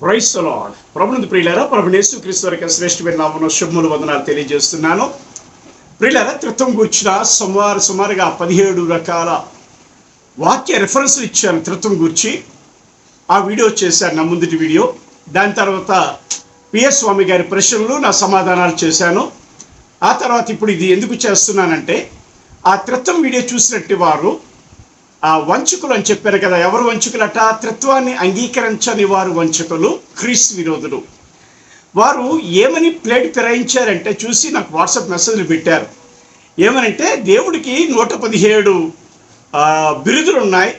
Praise the lord. ప్రభునందు ప్రియులారా, ప్రభువైన యేసుక్రీస్తు వారి శ్రేష్ఠమైన నామమున శుభములు వందనాలు తెలియజేస్తున్నాను. ప్రియులారా, త్రిత్వం గురించిన సుమారుగా 17 రకాల వాక్య రెఫరెన్స్లు ఇచ్చాను త్రిత్వం గురించి. ఆ వీడియో చేశాను, నా ముందుటి వీడియో. దాని తర్వాత పిఎస్ స్వామి గారి ప్రశ్నలు, నా సమాధానాలు చేశాను. ఆ తర్వాత ఇప్పుడు ఇది ఎందుకు చేస్తున్నానంటే, ఆ త్రిత్వం వీడియో చూసినట్టు వారు ఆ వంచకులు అని చెప్పారు కదా. ఎవరు వంచకులట? త్రిత్వాన్ని అంగీకరించని వారు వంచకులు, క్రీస్తు విరోధులు. వారు ఏమని ప్లేట్ ఫిరాయించారంటే, చూసి నాకు వాట్సాప్ మెసేజ్లు పెట్టారు. ఏమనంటే, దేవుడికి 117 బిరుదులు ఉన్నాయి.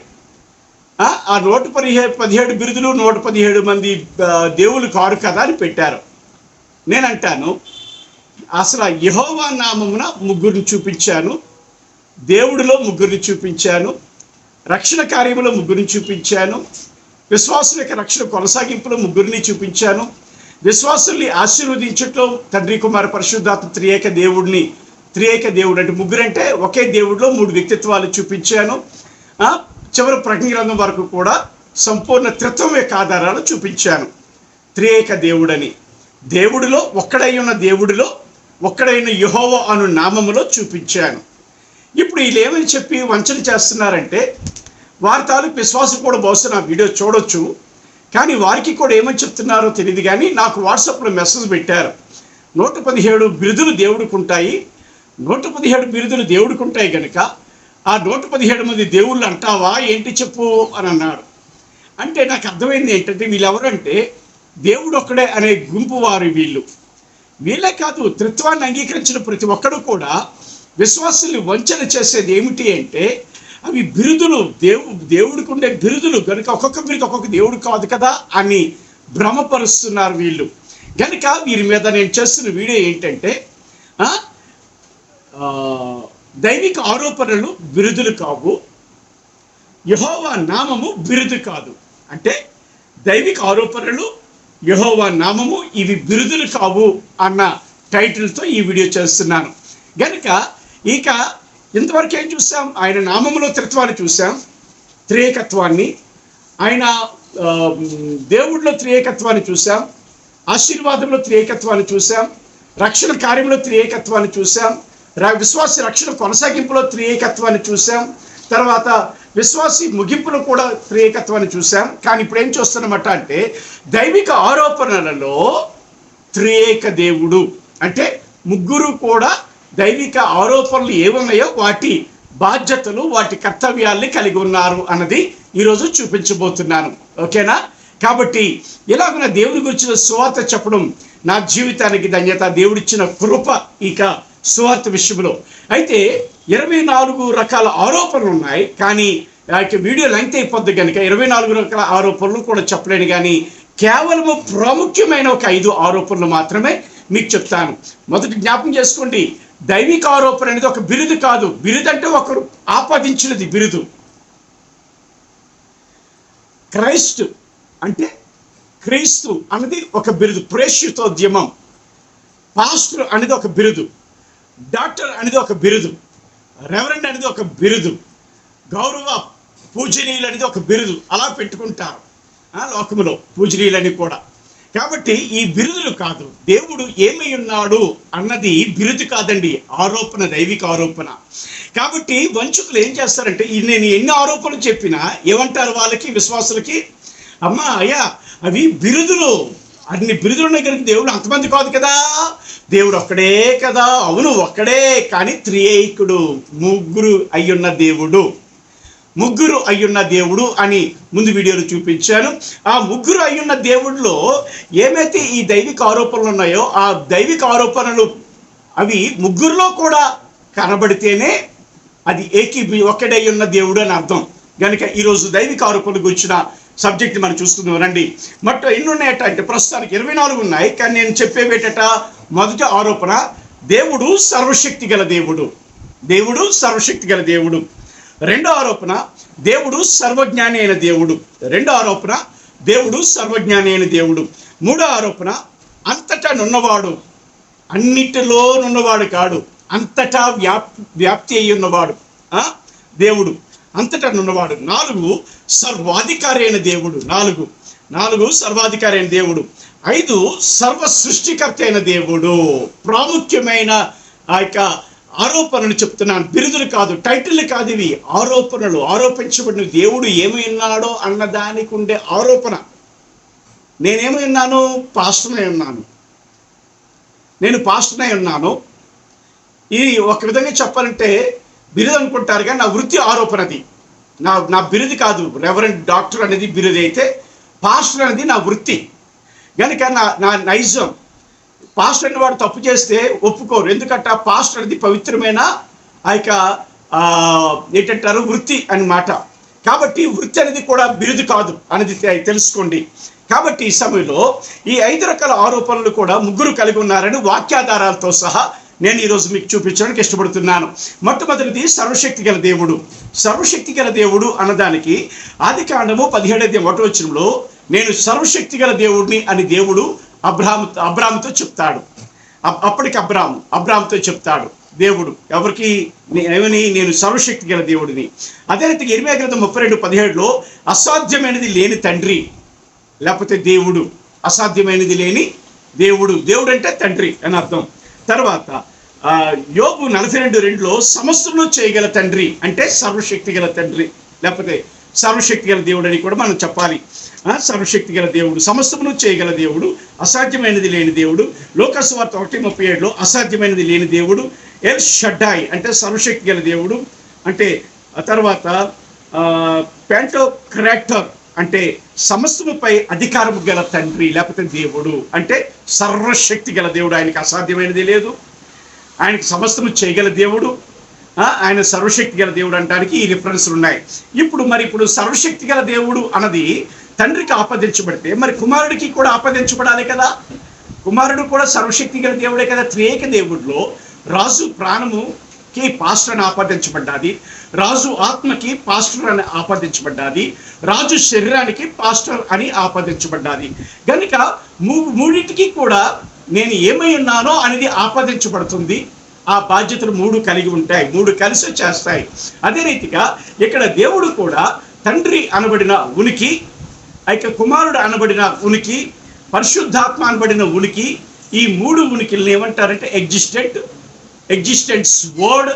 ఆ 117 బిరుదులు 117 మంది దేవుళ్ళు కారు కదా అని పెట్టారు. నేనంటాను, అసలు యెహోవా నామమున ముగ్గురిని చూపించాను, దేవుడిలో ముగ్గురిని చూపించాను, రక్షణ కార్యములో ముగ్గురిని చూపించాను, విశ్వాసుల యొక్క రక్షణ కొనసాగింపులో ముగ్గురిని చూపించాను, విశ్వాసుల్ని ఆశీర్వదించట్లో తండ్రి కుమార పరిశుద్ధాత్మ త్రియేక దేవుడు అంటే ముగ్గురంటే ఒకే దేవుడిలో 3 వ్యక్తిత్వాలు చూపించాను. చివరి ప్రకటన గ్రంథం వరకు కూడా సంపూర్ణ త్రిత్వం యొక్క ఆధారాలు చూపించాను. త్రియేక దేవుడని, దేవుడిలో ఒక్కడైన యెహోవా అను నామములో చూపించాను. ఇప్పుడు వీళ్ళు ఏమని చెప్పి వంచన చేస్తున్నారంటే, వారి తాలూకు విశ్వాసం కూడా బహుశా నా వీడియో చూడొచ్చు, కానీ వారికి కూడా ఏమని చెప్తున్నారో తెలియదు. కానీ నాకు వాట్సాప్లో మెసేజ్ పెట్టారు, 117 బిరుదులు దేవుడికి ఉంటాయి, 117 బిరుదులు దేవుడికి ఉంటాయి కనుక ఆ 117 మంది దేవుళ్ళు అంటావా ఏంటి చెప్పు అని అన్నాడు. అంటే నాకు అర్థమైంది ఏంటంటే, వీళ్ళెవరంటే దేవుడు ఒక్కడే అనే గుంపు వారు. వీళ్ళే కాదు, త్రిత్వాన్ని అంగీకరించిన ప్రతి ఒక్కడు కూడా విశ్వాసుల్ని వంచన చేసేది ఏమిటి అంటే, అవి బిరుదులు, దేవుడికి ఉండే బిరుదులు కనుక ఒక్కొక్క బిరుదు ఒక్కొక్క దేవుడు కాదు కదా అని భ్రమపరుస్తున్నారు వీళ్ళు. కనుక వీరి మీద నేను చేస్తున్న వీడియో ఏంటంటే, దైవిక ఆరోపణలు బిరుదులు కావు, యెహోవా నామము బిరుదు కాదు. అంటే దైవిక ఆరోపణలు, యెహోవా నామము ఇవి బిరుదులు కావు అన్న టైటిల్తో ఈ వీడియో చేస్తున్నాను. కనుక ఇక ఇంతవరకు ఏం చూసాం? ఆయన నామములో త్రిత్వాన్ని చూసాం, త్రియేకత్వాన్ని. ఆయన దేవుడిలో త్రియేకత్వాన్ని చూసాం, ఆశీర్వాదంలో త్రియేకత్వాన్ని చూసాం, రక్షణ కార్యంలో త్రియేకత్వాన్ని చూసాం, విశ్వాస రక్షణ కొనసాగింపులో త్రియేకత్వాన్ని చూసాం, తర్వాత విశ్వాసి ముగింపులో కూడా త్రియేకత్వాన్ని చూసాం. కానీ ఇప్పుడు ఏం చూస్తున్నమాట అంటే, దైవిక ఆరోపణలలో త్రియేక దేవుడు అంటే ముగ్గురు కూడా దైవిక ఆరోపణలు ఏమున్నాయో వాటి బాధ్యతలు, వాటి కర్తవ్యాల్ని కలిగి ఉన్నారు అన్నది ఈరోజు చూపించబోతున్నాను. ఓకేనా? కాబట్టి ఇలాగున్న దేవుని గురించిన సువార్త చెప్పడం నా జీవితానికి ధన్యత, దేవుడిచ్చిన కృప ఇక సువార్త విషయంలో. అయితే 24 రకాల ఆరోపణలు ఉన్నాయి, కానీ వీడియో లెంగ్త్ అయిపోద్ది కనుక 24 రకాల ఆరోపణలు కూడా చెప్పలేను. కానీ కేవలము ప్రాముఖ్యమైన ఒక 5 ఆరోపణలు మాత్రమే మీకు చెప్తాను. మొదటి జ్ఞాపకం చేసుకోండి, దైవిక ఆరోపణ అనేది ఒక బిరుదు కాదు. బిరుదు అంటే ఒకరు ఆపాదించినది బిరుదు. క్రైస్ట్ అంటే క్రీస్తు అన్నది ఒక బిరుదు, ప్రేషితోద్యమం. పాస్టర్ అనేది ఒక బిరుదు, డాక్టర్ అనేది ఒక బిరుదు, రెవరెండ్ అనేది ఒక బిరుదు, గౌరవ పూజనీయులు అనేది ఒక బిరుదు. అలా పెట్టుకుంటారు లోకములో పూజనీయులని కూడా. కాబట్టి ఈ బిరుదులు కాదు, దేవుడు ఏమై ఉన్నాడు అన్నది బిరుదు కాదండి, ఆరోపణ, దైవిక ఆరోపణ. కాబట్టి వంచకులు ఏం చేస్తారంటే, నేను ఎన్ని ఆరోపణలు చెప్పినా ఏమంటారు వాళ్ళకి, విశ్వాసులకి, అమ్మా అయ్యా అవి బిరుదులు, అన్ని బిరుదులు ఉన్నాయి కనుక దేవుడు అంతమంది కాదు కదా, దేవుడు ఒక్కడే కదా. అవును ఒక్కడే, కానీ త్రియేకుడు, ముగ్గురు అయ్యున్న దేవుడు అని ముందు వీడియోలో చూపించాను. ఆ ముగ్గురు అయ్యున్న దేవుడిలో ఏమైతే ఈ దైవిక ఆరోపణలు ఉన్నాయో, ఆ దైవిక ఆరోపణలు అవి ముగ్గురులో కూడా కనబడితేనే అది ఒక్కడై ఉన్న దేవుడు అని అర్థం. కనుక ఈరోజు దైవిక ఆరోపణల గురించిన సబ్జెక్ట్ మనం చూస్తున్నాం. రండి. మొత్తం ఎన్ని ఉన్నాయట అంటే, ప్రస్తుతానికి 24 ఉన్నాయి. కానీ నేను చెప్పేవేటట, మొదటి ఆరోపణ, దేవుడు సర్వశక్తి గల దేవుడు. రెండో ఆరోపణ, దేవుడు సర్వజ్ఞాని అయిన దేవుడు. మూడో ఆరోపణ, అంతటా నున్నవాడు, అన్నిటిలో నున్నవాడు కాడు, అంతటా వ్యాప్తి అయి ఉన్నవాడు దేవుడు, అంతటా నున్నవాడు. 4, సర్వాధికారి అయిన దేవుడు. 4 సర్వాధికారి అయిన దేవుడు. 5 సర్వ సృష్టికర్త అయిన దేవుడు. ప్రాముఖ్యమైన ఆ యొక్క ఆరోపణలు చెప్తున్నాను, బిరుదులు కాదు, టైటిల్ కాదు, ఇవి ఆరోపణలు. ఆరోపించబడిన దేవుడు ఏమై ఉన్నాడో అన్న దానికి ఉండే ఆరోపణ. నేనేమై ఉన్నాను? పాస్టర్నై ఉన్నాను. నేను పాస్టర్నై ఉన్నాను. ఇది ఒక విధంగా చెప్పాలంటే బిరుదు అనుకుంటారు, కానీ నా వృత్తి ఆరోపణది. నా బిరుదు కాదు. రెవరెంట్ డాక్టర్ అనేది బిరుదు అయితే, పాస్టర్ అనేది నా వృత్తి. కనుక నా నైజం. పాస్టర్ అని వాడు తప్పు చేస్తే ఒప్పుకోరు, ఎందుకంటే ఆ పాస్టర్ అనేది పవిత్రమైన ఆ యొక్క ఏంటంటారు వృత్తి అన్నమాట. కాబట్టి వృత్తి అనేది కూడా బిరుదు కాదు అనేది తెలుసుకోండి. కాబట్టి ఈ సమయంలో ఈ 5 రకాల ఆరోపణలు కూడా ముగ్గురు కలిగి ఉన్నారని వాక్యాధారాలతో సహా నేను ఈరోజు మీకు చూపించడానికి ఇష్టపడుతున్నాను. మొట్టమొదటిది సర్వశక్తి గల దేవుడు. సర్వశక్తి గల దేవుడు అన్నదానికి ఆదికాండము 17:1 నేను సర్వశక్తి గల దేవుడిని అని దేవుడు అబ్రాముతో చెప్తాడు. అప్పటికి అబ్రాముతో చెప్తాడు దేవుడు ఎవరికి ఏమని? నేను సర్వశక్తి గల దేవుడిని. అదే రీతిగా ఇర్మీయా గ్రంథం 32:17 అసాధ్యమైనది లేని తండ్రి, లేకపోతే దేవుడు. అసాధ్యమైనది లేని దేవుడు. దేవుడు అంటే తండ్రి అని అర్థం. తర్వాత యోబు 42:2 సమస్తమును చేయగల తండ్రి అంటే సర్వశక్తి గల తండ్రి, లేకపోతే సర్వశక్తి గల దేవుడు అని కూడా మనం చెప్పాలి. సర్వశక్తి గల దేవుడు, సమస్తమును చేయగల దేవుడు, అసాధ్యమైనది లేని దేవుడు. లోకసువార్త 1:37 అసాధ్యమైనది లేని దేవుడు. ఎల్ షడ్డాయ్ అంటే సర్వశక్తి గల దేవుడు. అంటే తర్వాత ప్యాంటోక్రాక్టర్ అంటే సమస్తముపై అధికారము గల తండ్రి, లేకపోతే దేవుడు అంటే సర్వశక్తి గల దేవుడు. ఆయనకి అసాధ్యమైనది లేదు, ఆయనకి సమస్తము చేయగల దేవుడు, ఆయన సర్వశక్తి గల దేవుడు అనడానికి ఈ రిఫరెన్స్లు ఉన్నాయి. ఇప్పుడు సర్వశక్తి గల దేవుడు అన్నది తండ్రికి ఆపాదించబడితే మరి కుమారుడికి కూడా ఆపాదించబడాలి కదా. కుమారుడు కూడా సర్వశక్తి గల దేవుడే కదా. త్రియేక దేవుడిలో రాజు ప్రాణముకి పాస్టర్ అని ఆపాదించబడ్డాది, రాజు ఆత్మకి పాస్టర్ అని ఆపాదించబడ్డాది, రాజు శరీరానికి పాస్టర్ అని ఆపాదించబడ్డాది. కనుక మూడింటికి కూడా నేను ఏమై ఉన్నానో అనేది ఆపాదించబడుతుంది. ఆ బాధ్యతలు 3 కలిగి ఉంటాయి, 3 కలిసి చేస్తాయి. అదే రీతిగా ఇక్కడ దేవుడు కూడా తండ్రి అనబడిన ఉనికి, అయితే కుమారుడు అనబడిన ఉనికి, పరిశుద్ధాత్మ అనబడిన ఉనికి, ఈ 3 ఉనికిల్ని ఏమంటారంటే ఎగ్జిస్టెన్స్ వర్డ్,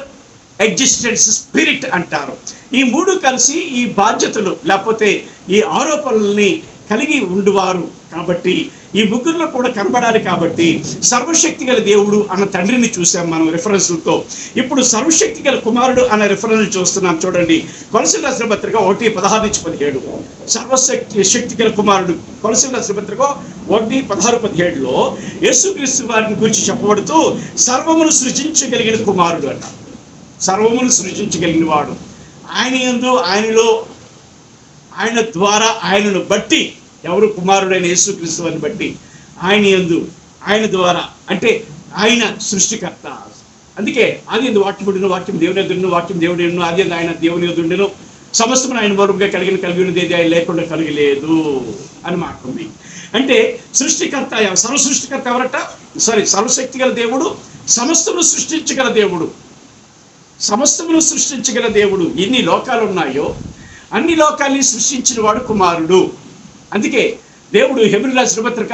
ఎగ్జిస్టెన్స్ స్పిరిట్ అంటారు. ఈ 3 కలిసి ఈ బాధ్యతలు లేకపోతే ఈ ఆరోపణల్ని కలిగి ఉండువారు. కాబట్టి ఈ ముగ్గురులో కూడా కనబడాలి. కాబట్టి సర్వశక్తి గల దేవుడు అన్న తండ్రిని చూసాం మనం రిఫరెన్స్లతో. ఇప్పుడు సర్వశక్తి గల కుమారుడు అన్న రిఫరెన్స్ చూస్తున్నాం. చూడండి, కొలస్సీయులకు రాసిన పత్రిక 1:16-17 సర్వశక్తి గల కుమారుడు. కొలస్సీయులకు రాసిన పత్రిక 1:16-17 యేసుక్రీస్తు వారిని గురించి చెప్పబడుతూ సర్వమును సృజించగలిగిన కుమారుడు అట. సర్వమును సృజించగలిగిన వాడు ఆయన యందు, ఆయనలో, ఆయన ద్వారా, ఆయనను బట్టి, ఎవరు? కుమారుడైన యేసుక్రీస్తు వారిని బట్టి, ఆయన యందు, ఆయన ద్వారా, అంటే ఆయన సృష్టికర్త. అందుకే ఆది యందు వాక్యం ఉండెను, వాక్యం దేవుని యందు ఉండెను, వాక్యం దేవుని యందు ఉండెను, ఆది యందు ఆయన దేవుని యందు ఉండెను, సమస్తమును ఆయన మూలముగా కలిగి ఉన్నది ఆయన లేకుండా కలిగలేదు అని మాట ఉంది. అంటే సృష్టికర్త, సర్వసృష్టికర్త ఎవరట? సర్వశక్తి గల దేవుడు, సమస్తమును సృష్టించగల దేవుడు. సమస్తమును సృష్టించగల దేవుడు. ఎన్ని లోకాలు ఉన్నాయో అన్ని లోకాల్ని సృష్టించిన వాడు కుమారుడు. అందుకే దేవుడు హెబ్రీయులకు రాసిన పత్రిక,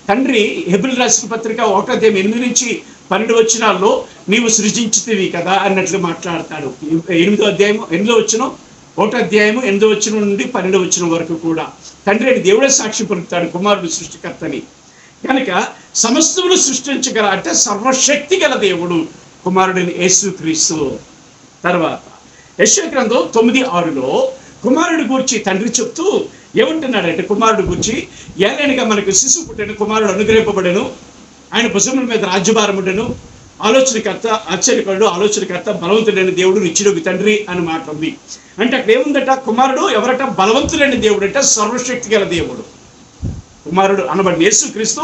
తండ్రి హెబ్రీయులకు రాసిన పత్రిక 1:8-12 నీవు సృజించితివి కదా అన్నట్లు మాట్లాడతాడు. 8వ అధ్యాయం 1 నుండి 12 వరకు కూడా తండ్రి అని దేవుడే సాక్షి పలుకుతాడు కుమారుడు సృష్టికర్తని. కనుక సమస్తమును సృష్టించగల అంటే సర్వశక్తి గల దేవుడు కుమారుడిని యేసుక్రీస్తు. తర్వాత యెషయా గ్రంథం 9:6 కుమారుడు గూర్చి తండ్రి చెప్తూ ఏమంటున్నాడంటే, కుమారుడు గూర్చి ఏలైనగా మనకు శిశువు పుట్టెను, కుమారుడు అనుగ్రహింపబడెను, ఆయన భుజముల మీద రాజ్యభారం ఉండెను, ఆలోచనకర్త, ఆశ్చర్యకరుడు, ఆలోచనకర్త, బలవంతుడైన దేవుడు, నిత్యుడగు తండ్రి అని మాట ఉంది. అంటే అక్కడ ఏముందట? కుమారుడు ఎవరట? బలవంతుడైన దేవుడు అంటే సర్వశక్తి గల దేవుడు. కుమారుడు అనబడిన యేసుక్రీస్తు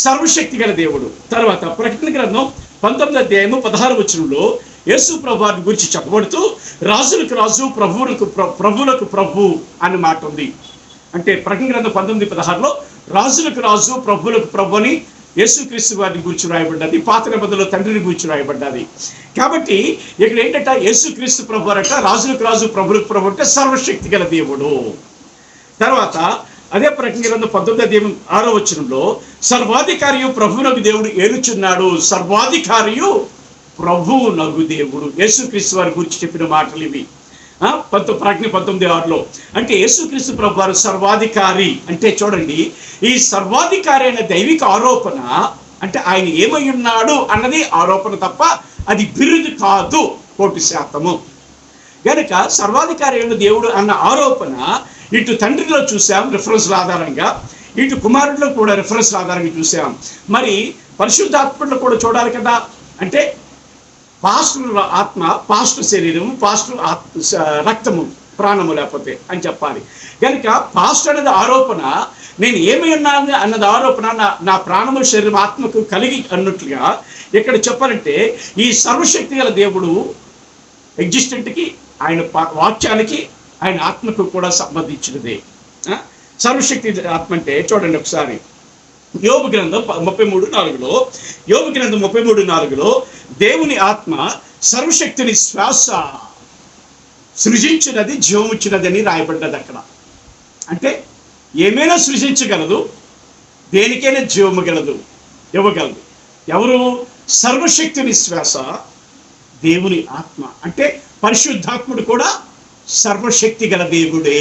సర్వశక్తి గల దేవుడు. తర్వాత ప్రకటన గ్రంథం 19:16 యేసు ప్రభువారిని గురించి చెప్పబడుతూ రాజులకు రాజు, ప్రభువులకు ప్రభు అని మాట ఉంది. అంటే ప్రకటన గ్రంథం 19:16 రాజులకు రాజు, ప్రభువులకు ప్రభు అని యేసుక్రీస్తు వారిని గురించి రాయబడ్డది. పాత నిబంధనలో తండ్రిని గురించి రాయబడ్డది. కాబట్టి ఇక్కడ ఏంటంటే యేసుక్రీస్తు ప్రభు అట రాజులకు రాజు, ప్రభువులకు ప్రభు అంటే సర్వశక్తి గల దేవుడు. తర్వాత అదే ప్రకటన గ్రంథం 19:6 సర్వాధికారియు ప్రభువునగు దేవుడు ఏలుచున్నాడు. సర్వాధికారియు ప్రభువునగు దేవుడు, యేసుక్రీస్తు వారి గురించి చెప్పిన మాటలు ఇవి. ప్రకటన 19:6 అంటే యేసుక్రీస్తు ప్రభు వారు సర్వాధికారి. అంటే చూడండి, ఈ సర్వాధికారి అయిన దైవిక ఆరోపణ అంటే ఆయన ఏమై ఉన్నాడు అన్నది ఆరోపణ తప్ప అది బిరుదు కాదు 100%. కనుక సర్వాధికారి అయిన దేవుడు అన్న ఆరోపణ ఇటు తండ్రిలో చూసాం రిఫరెన్స్ల ఆధారంగా, ఇటు కుమారుడిలో కూడా రిఫరెన్స్ల ఆధారంగా చూసాం. మరి పరిశుద్ధాత్మలో కూడా చూడాలి కదా. అంటే పాస్టర్ ఆత్మ, పాస్టర్ శరీరము, పాస్టర్ రక్తము, ప్రాణము లేకపోతే అని చెప్పాలి. కనుక పాస్టర్ అనేది ఆరోపణ, నేను ఏమై ఉన్నాను అన్నది ఆరోపణ, నా ప్రాణము శరీరం ఆత్మకు కలిగి అన్నట్లుగా ఇక్కడ చెప్పాలంటే ఈ సర్వశక్తి గల దేవుడు ఎగ్జిస్టెంట్కి, ఆయన వాక్యానికి, ఆయన ఆత్మకు కూడా సంబంధించినదే. సర్వశక్తి ఆత్మ అంటే చూడండి ఒకసారి యోబు గ్రంథం 33:4 యోబు గ్రంథం 33:4 దేవుని ఆత్మ సర్వశక్తిని శ్వాస సృజించినది, జీవముచ్చినది అని రాయబడ్డది అక్కడ. అంటే ఏమైనా సృజించగలదు, దేనికైనా జీవము గలదు, ఇవ్వగలదు. ఎవరు? సర్వశక్తిని శ్వాస దేవుని ఆత్మ. అంటే పరిశుద్ధాత్ముడు కూడా సర్వశక్తి గల దేవుడే,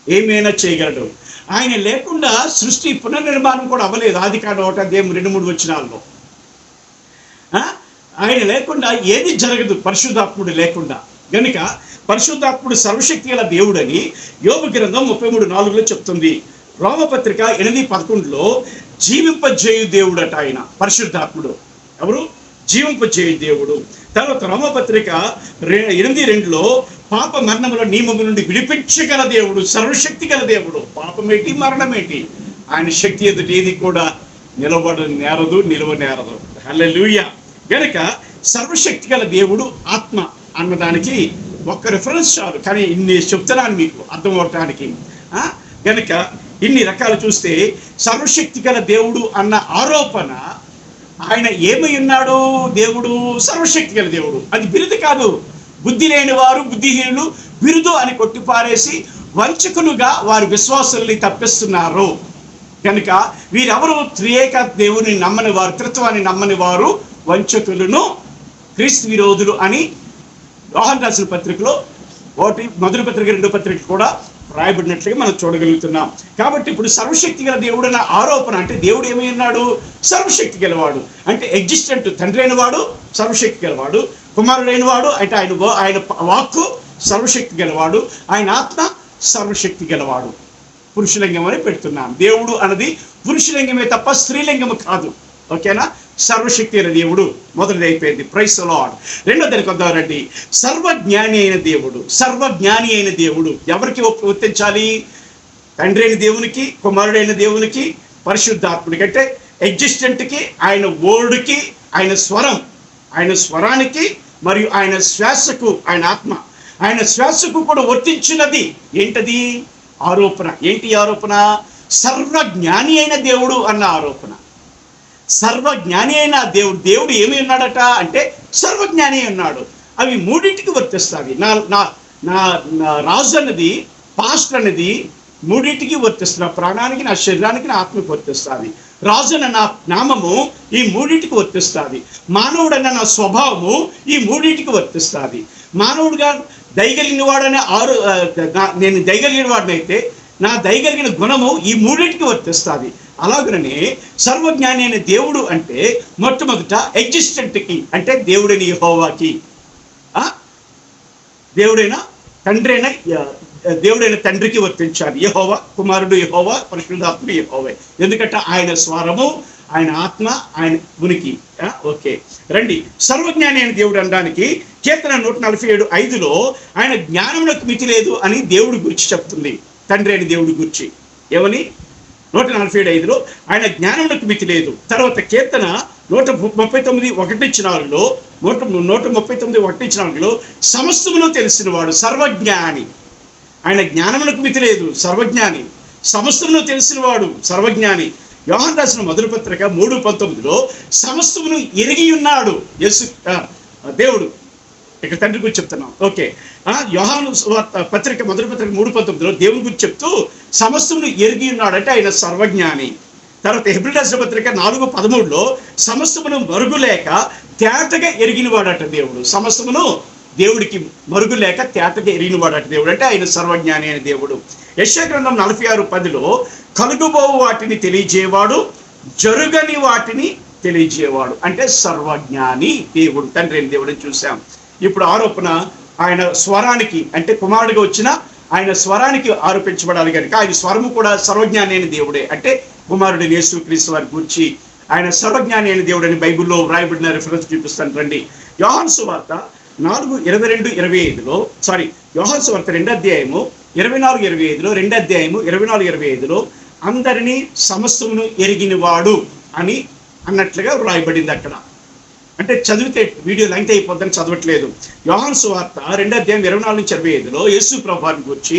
ఏమైనా చేయగలడు. ఆయన లేకుండా సృష్టి పునర్నిర్మాణం కూడా అవ్వలేదు. ఆదికాండం 1:2-3 వచనాల్లో ఆయన లేకుండా ఏది జరగదు పరిశుద్ధాత్ముడు లేకుండా. కనుక పరిశుద్ధాత్ముడు సర్వశక్తి గల దేవుడని యోబు గ్రంథం 33:4 చెప్తుంది. రోమపత్రిక 8:11 జీవింపజేయు దేవుడు అట ఆయన పరిశుద్ధాత్ముడు. ఎవరు? జీవింపజేయు దేవుడు. తర్వాత రోమపత్రిక 8:2 పాప మరణముల నియమము నుండి విడిపించగల దేవుడు, సర్వశక్తి గల దేవుడు. పాపమేంటి, మరణమేంటి, ఆయన శక్తి ఎదుటి ఏది కూడా నిలవనేరదు. హల్లెలూయా. గనుక సర్వశక్తి గల దేవుడు ఆత్మ అన్నదానికి ఒక్క రిఫరెన్స్ చాలు, కానీ ఇన్ని చెప్తున్నాను మీకు అర్థం అవటానికి. గనుక ఇన్ని రకాలు చూస్తే సర్వశక్తి గల దేవుడు అన్న ఆరోపణ, ఆయన ఏమై ఉన్నాడు? దేవుడు సర్వశక్తి గల దేవుడు. అది బిరుదు కాదు. బుద్ధి లేని వారు, బుద్ధిహీనులు బిరుదు అని కొట్టిపారేసి వంచకులుగా వారి విశ్వాసాన్ని తప్పిస్తున్నారు. కనుక వీరెవరు? త్రియేక దేవుని నమ్మని వారు, త్రిత్వాన్ని నమ్మని వారు వంచకులను, క్రీస్తు విరోధులు అని యోహాను రాసిన పత్రికలో 1 పత్రిక 2 పత్రిక కూడా రాయబడినట్లుగా మనం చూడగలుగుతున్నాం. కాబట్టి ఇప్పుడు సర్వశక్తి గల దేవుడు అన్న ఆరోపణ అంటే దేవుడు ఏమై ఉన్నాడు? సర్వశక్తి గలవాడు. అంటే ఎగ్జిస్టెంట్ తండ్రి అయిన వాడు సర్వశక్తి గలవాడు, కుమారుడైన వాడు అంటే ఆయన వాక్కు సర్వశక్తి గలవాడు, ఆయన ఆత్మ సర్వశక్తి గలవాడు. పురుషలింగం అని పెడుతున్నాం. దేవుడు అన్నది పురుషలింగమే తప్ప స్త్రీలింగము కాదు. ఓకేనా? సర్వశక్తి అయిన దేవుడు మొదటిది అయిపోయింది. Praise the Lord. రెండోదానికి వద్దారండి. సర్వజ్ఞాని అయిన దేవుడు. సర్వజ్ఞాని అయిన దేవుడు ఎవరికి వర్తించాలి? తండ్రి అయిన దేవునికి, కుమారుడైన దేవునికి, పరిశుద్ధాత్ముడికి. అంటే ఎగ్జిస్టెంట్కి, ఆయన వర్డ్కి, ఆయన స్వరం, ఆయన స్వరానికి మరియు ఆయన శ్వాసకు, ఆయన ఆత్మ, ఆయన శ్వాసకు కూడా వర్తించినది ఏంటది? ఆరోపణ. ఏంటి ఆరోపణ? సర్వజ్ఞాని అయిన దేవుడు అన్న ఆరోపణ. సర్వజ్ఞాని అయిన దేవుడు. దేవుడు ఏమి ఉన్నాడట అంటే సర్వజ్ఞాని ఉన్నాడు. అవి మూడింటికి వర్తిస్తుంది. నా రాజు అన్నది, పాస్టర్ అనేది మూడింటికి వర్తిస్తుంది. నా ప్రాణానికి, నా శరీరానికి, నా ఆత్మకి వర్తిస్తుంది. రాజు అన్న నా నామము ఈ మూడింటికి వర్తిస్తుంది. మానవుడన్న నా స్వభావము ఈ మూడింటికి వర్తిస్తుంది. మానవుడుగా దయగలిగిన వాడనే నేను దయగలిగిన వాడినైతే నా దయగలిగిన గుణము ఈ మూడింటికి వర్తిస్తుంది. అలాగనే సర్వజ్ఞాని అయిన దేవుడు అంటే మొట్టమొదట ఎగ్జిస్టెంట్కి, అంటే దేవుడైన యెహోవాకి, దేవుడైన తండ్రికి వర్తించాలి. యెహోవా, కుమారుడు యెహోవా, పరిశుద్ధాత్ముడు యెహోవా. ఎందుకంటే ఆయన స్వరము, ఆయన ఆత్మ, ఆయన ఉనికి. ఓకే రండి. సర్వజ్ఞాని అయిన దేవుడు అనడానికి కీర్తన 147:5 ఆయన జ్ఞానమునకు మితి లేదు అని దేవుడి గురించి చెప్తుంది. తండ్రి అయిన దేవుడి గురించి ఏమని? 147:5 ఆయన జ్ఞానమునకు మితి లేదు. తర్వాత కీర్తన 139:1-4 139:1-4 సమస్తమును తెలిసిన వాడు సర్వజ్ఞాని. ఆయన జ్ఞానమునకు మితి లేదు, సర్వజ్ఞాని. సమస్తమును తెలిసిన వాడు సర్వజ్ఞాని. యోహాను రాసిన మొదటి పత్రిక 3:19 సమస్తమును ఎరిగి ఉన్నాడు యేసు దేవుడు. ఇక్కడ తండ్రి గురించి చెప్తున్నాం. ఓకే, యోహాను పత్రిక మొదటి పత్రిక 3:19 దేవుని గురించి చెప్తూ సమస్తమును ఎరిగి ఉన్నాడంటే ఆయన సర్వజ్ఞాని. తర్వాత హెబ్రీ రాసిన పత్రిక 4:13 సమస్తమును మరుగులేక తేటగా ఎరిగిన వాడట దేవుడు. సమస్తమును దేవుడికి మరుగులేక తేటగా ఎరిగిన వాడట దేవుడు, అంటే ఆయన సర్వజ్ఞాని అయిన దేవుడు. యెషయా గ్రంథం 46:10 కలుగుబోవు వాటిని తెలియజేవాడు, జరుగని వాటిని తెలియజేవాడు, అంటే సర్వజ్ఞాని దేవుడు, తండ్రి అయిన దేవుడిని చూసాం. ఇప్పుడు ఆరోపణ ఆయన స్వరానికి, అంటే కుమారుడిగా వచ్చిన ఆయన స్వరానికి ఆరోపించబడాలి కనుక ఆయన స్వరము కూడా సర్వజ్ఞాని అయిన దేవుడే, అంటే కుమారుడు యేసుక్రీస్తు వారి గురించి ఆయన సర్వజ్ఞాని అయిన దేవుడు అని బైబిల్లో వ్రాయబడిన రిఫరెన్స్ చూపిస్తాను రండి. యోహాను సువార్త 4:22-25 యోహాను సువార్త 2 అధ్యాయము 24-25 2 అధ్యాయము 24-25 అందరినీ సమస్తమును ఎరిగిన వాడు అని అన్నట్లుగా వ్రాయబడింది అక్కడ. అంటే చదివితే వీడియో లెంగ్త్ అయిపోద్దని చదవట్లేదు. యోహాను సువార్త 2 అధ్యాయం 24-25 యేసు ప్రభువుని గురించి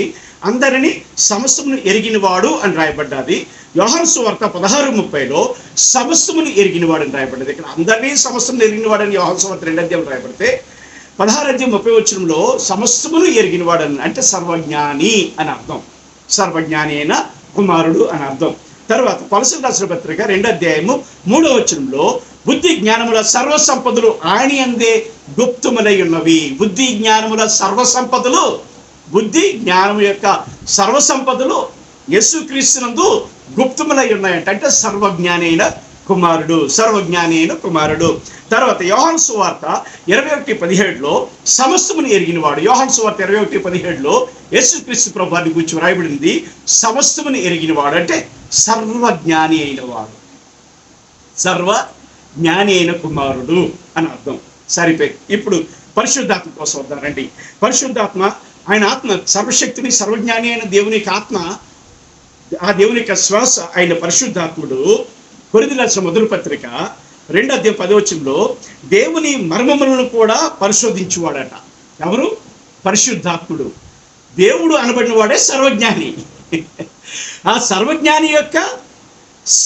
అందరినీ సమస్తమును ఎరిగిన వాడు అని రాయబడ్డది. యోహాను సువార్త 16:30 సమస్తమును ఎరిగిన వాడు అని రాయబడ్డది. ఇక్కడ అందరినీ సమస్తమును ఎరిగిన వాడని యోహాను సువార్త 2 అధ్యాయం రాయబడితే 16:30 సమస్తమును ఎరిగిన వాడు అంటే సర్వజ్ఞాని అని అర్థం, సర్వజ్ఞాని అయిన కుమారుడు అని అర్థం. తర్వాత కొలసీయులకు రాసిన పత్రిక 2 అధ్యాయము 3 బుద్ధి జ్ఞానముల సర్వసంపదలు ఆయన యందే గుప్తములై ఉన్నవి. బుద్ధి జ్ఞానముల సర్వసంపదలు, బుద్ధి జ్ఞానము యొక్క సర్వసంపదలు యేసుక్రీస్తునందు గుప్తములై ఉన్నాయంట, అంటే సర్వజ్ఞాని అయిన కుమారుడు, సర్వజ్ఞాని అయిన కుమారుడు. తర్వాత యోహాను సువార్త 21:17 సమస్తమును ఎరిగిన వాడు. యోహాను సువార్త 21:17 యేసుక్రీస్తు ప్రభువుని గురించి వ్రాయబడింది సమస్తమును ఎరిగిన వాడు, అంటే సర్వజ్ఞాని అయిన వాడు, సర్వజ్ఞాని అయిన కుమారుడు అని అర్థం. సరిపోయింది. ఇప్పుడు పరిశుద్ధాత్మ కోసం వద్దారండి. పరిశుద్ధాత్మ ఆయన ఆత్మ సర్వశక్తిని సర్వజ్ఞాని అయిన దేవుని యొక్క ఆత్మ, ఆ దేవుని యొక్క శ్వాస ఆయన పరిశుద్ధాత్ముడు. కొరింథీయులకు రాసిన మొదటి పత్రిక 2 అధ్యాయం 10 దేవుని మర్మములను కూడా పరిశోధించువాడట. ఎవరు? పరిశుద్ధాత్ముడు. దేవుడు అనబడిన వాడే సర్వజ్ఞాని. ఆ సర్వజ్ఞాని యొక్క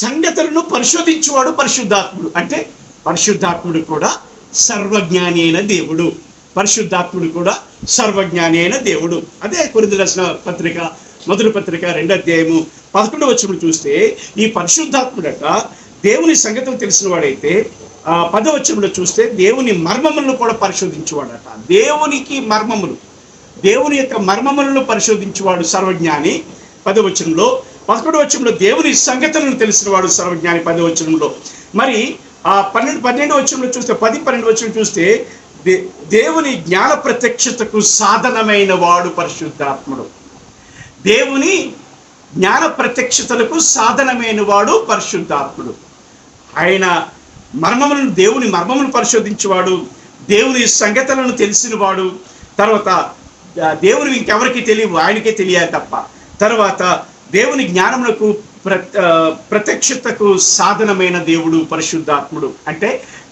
సంగతులను పరిశోధించువాడు పరిశుద్ధాత్ముడు, అంటే పరిశుద్ధాత్ముడు కూడా సర్వజ్ఞాని అయిన దేవుడు, పరిశుద్ధాత్ముడు కూడా సర్వజ్ఞాని అయిన దేవుడు. అదే కొరింథీయులకు రాసిన పత్రిక మొదటి పత్రిక 2 అధ్యాయము 11 చూస్తే ఈ పరిశుద్ధాత్ముడట దేవుని సంగతులు తెలిసిన వాడైతే 10 చూస్తే దేవుని మర్మములను కూడా పరిశోధించేవాడట. దేవునికి మర్మములు, దేవుని యొక్క మర్మములను పరిశోధించేవాడు సర్వజ్ఞాని 10 11 దేవుని సంగతులను తెలిసిన వాడు సర్వజ్ఞాని 10 మరి ఆ 12 చూస్తే 10-12 చూస్తే దేవుని జ్ఞాన ప్రత్యక్షతకు సాధనమైన వాడు పరిశుద్ధాత్ముడు. దేవుని జ్ఞాన ప్రత్యక్షతలకు సాధనమైన వాడు పరిశుద్ధాత్ముడు. ఆయన మర్మములను, దేవుని మర్మములను పరిశోధించేవాడు, దేవుని సంగతులను తెలిసినవాడు. తర్వాత దేవుని ఇంకెవరికి తెలియవు, ఆయనకే తెలియాలి తప్ప. తర్వాత దేవుని జ్ఞానములకు ప్రత్యక్షతకు సాధనమైన దేవుడు పరిశుద్ధాత్ముడు, అంటే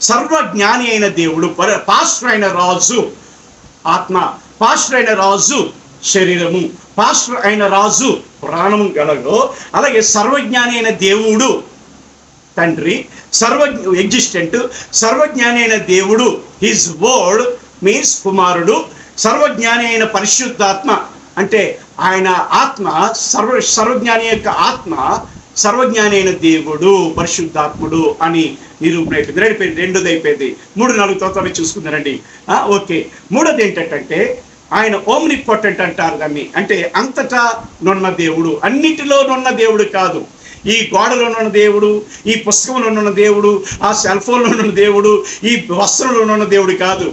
సర్వజ్ఞాని అయిన దేవుడు. పాస్టర్ అయిన రాజు ఆత్మ, పాస్టర్ అయిన రాజు శరీరము, పాస్టర్ అయిన రాజు ప్రాణము గలగో, అలాగే సర్వజ్ఞాని అయిన దేవుడు తండ్రి, ఎగ్జిస్టెంట్ సర్వజ్ఞాని అయిన దేవుడు, హిజ్ వర్డ్ మీన్స్ కుమారుడు, సర్వజ్ఞాని అయిన పరిశుద్ధాత్మ అంటే ఆయన ఆత్మ, సర్వజ్ఞాని యొక్క ఆత్మ సర్వజ్ఞాని అయిన దేవుడు పరిశుద్ధాత్ముడు అని నిరూపణ అయిపోయింది. రెండోది అయిపోయింది. 3-4 తోతాలు చూసుకుందారండి. ఓకే, మూడోది ఏంటంటే ఆయన ఓమ్నిపోటెంట్ అంటారు దాన్ని, అంటే అంతటా నున్న దేవుడు, అన్నిటిలో నున్న దేవుడు కాదు. ఈ గోడలో ఉన్న దేవుడు, ఈ పుస్తకంలో ఉన్న దేవుడు, ఆ సెల్ ఫోన్లో ఉన్న దేవుడు, ఈ వస్త్రంలో ఉన్న దేవుడు కాదు.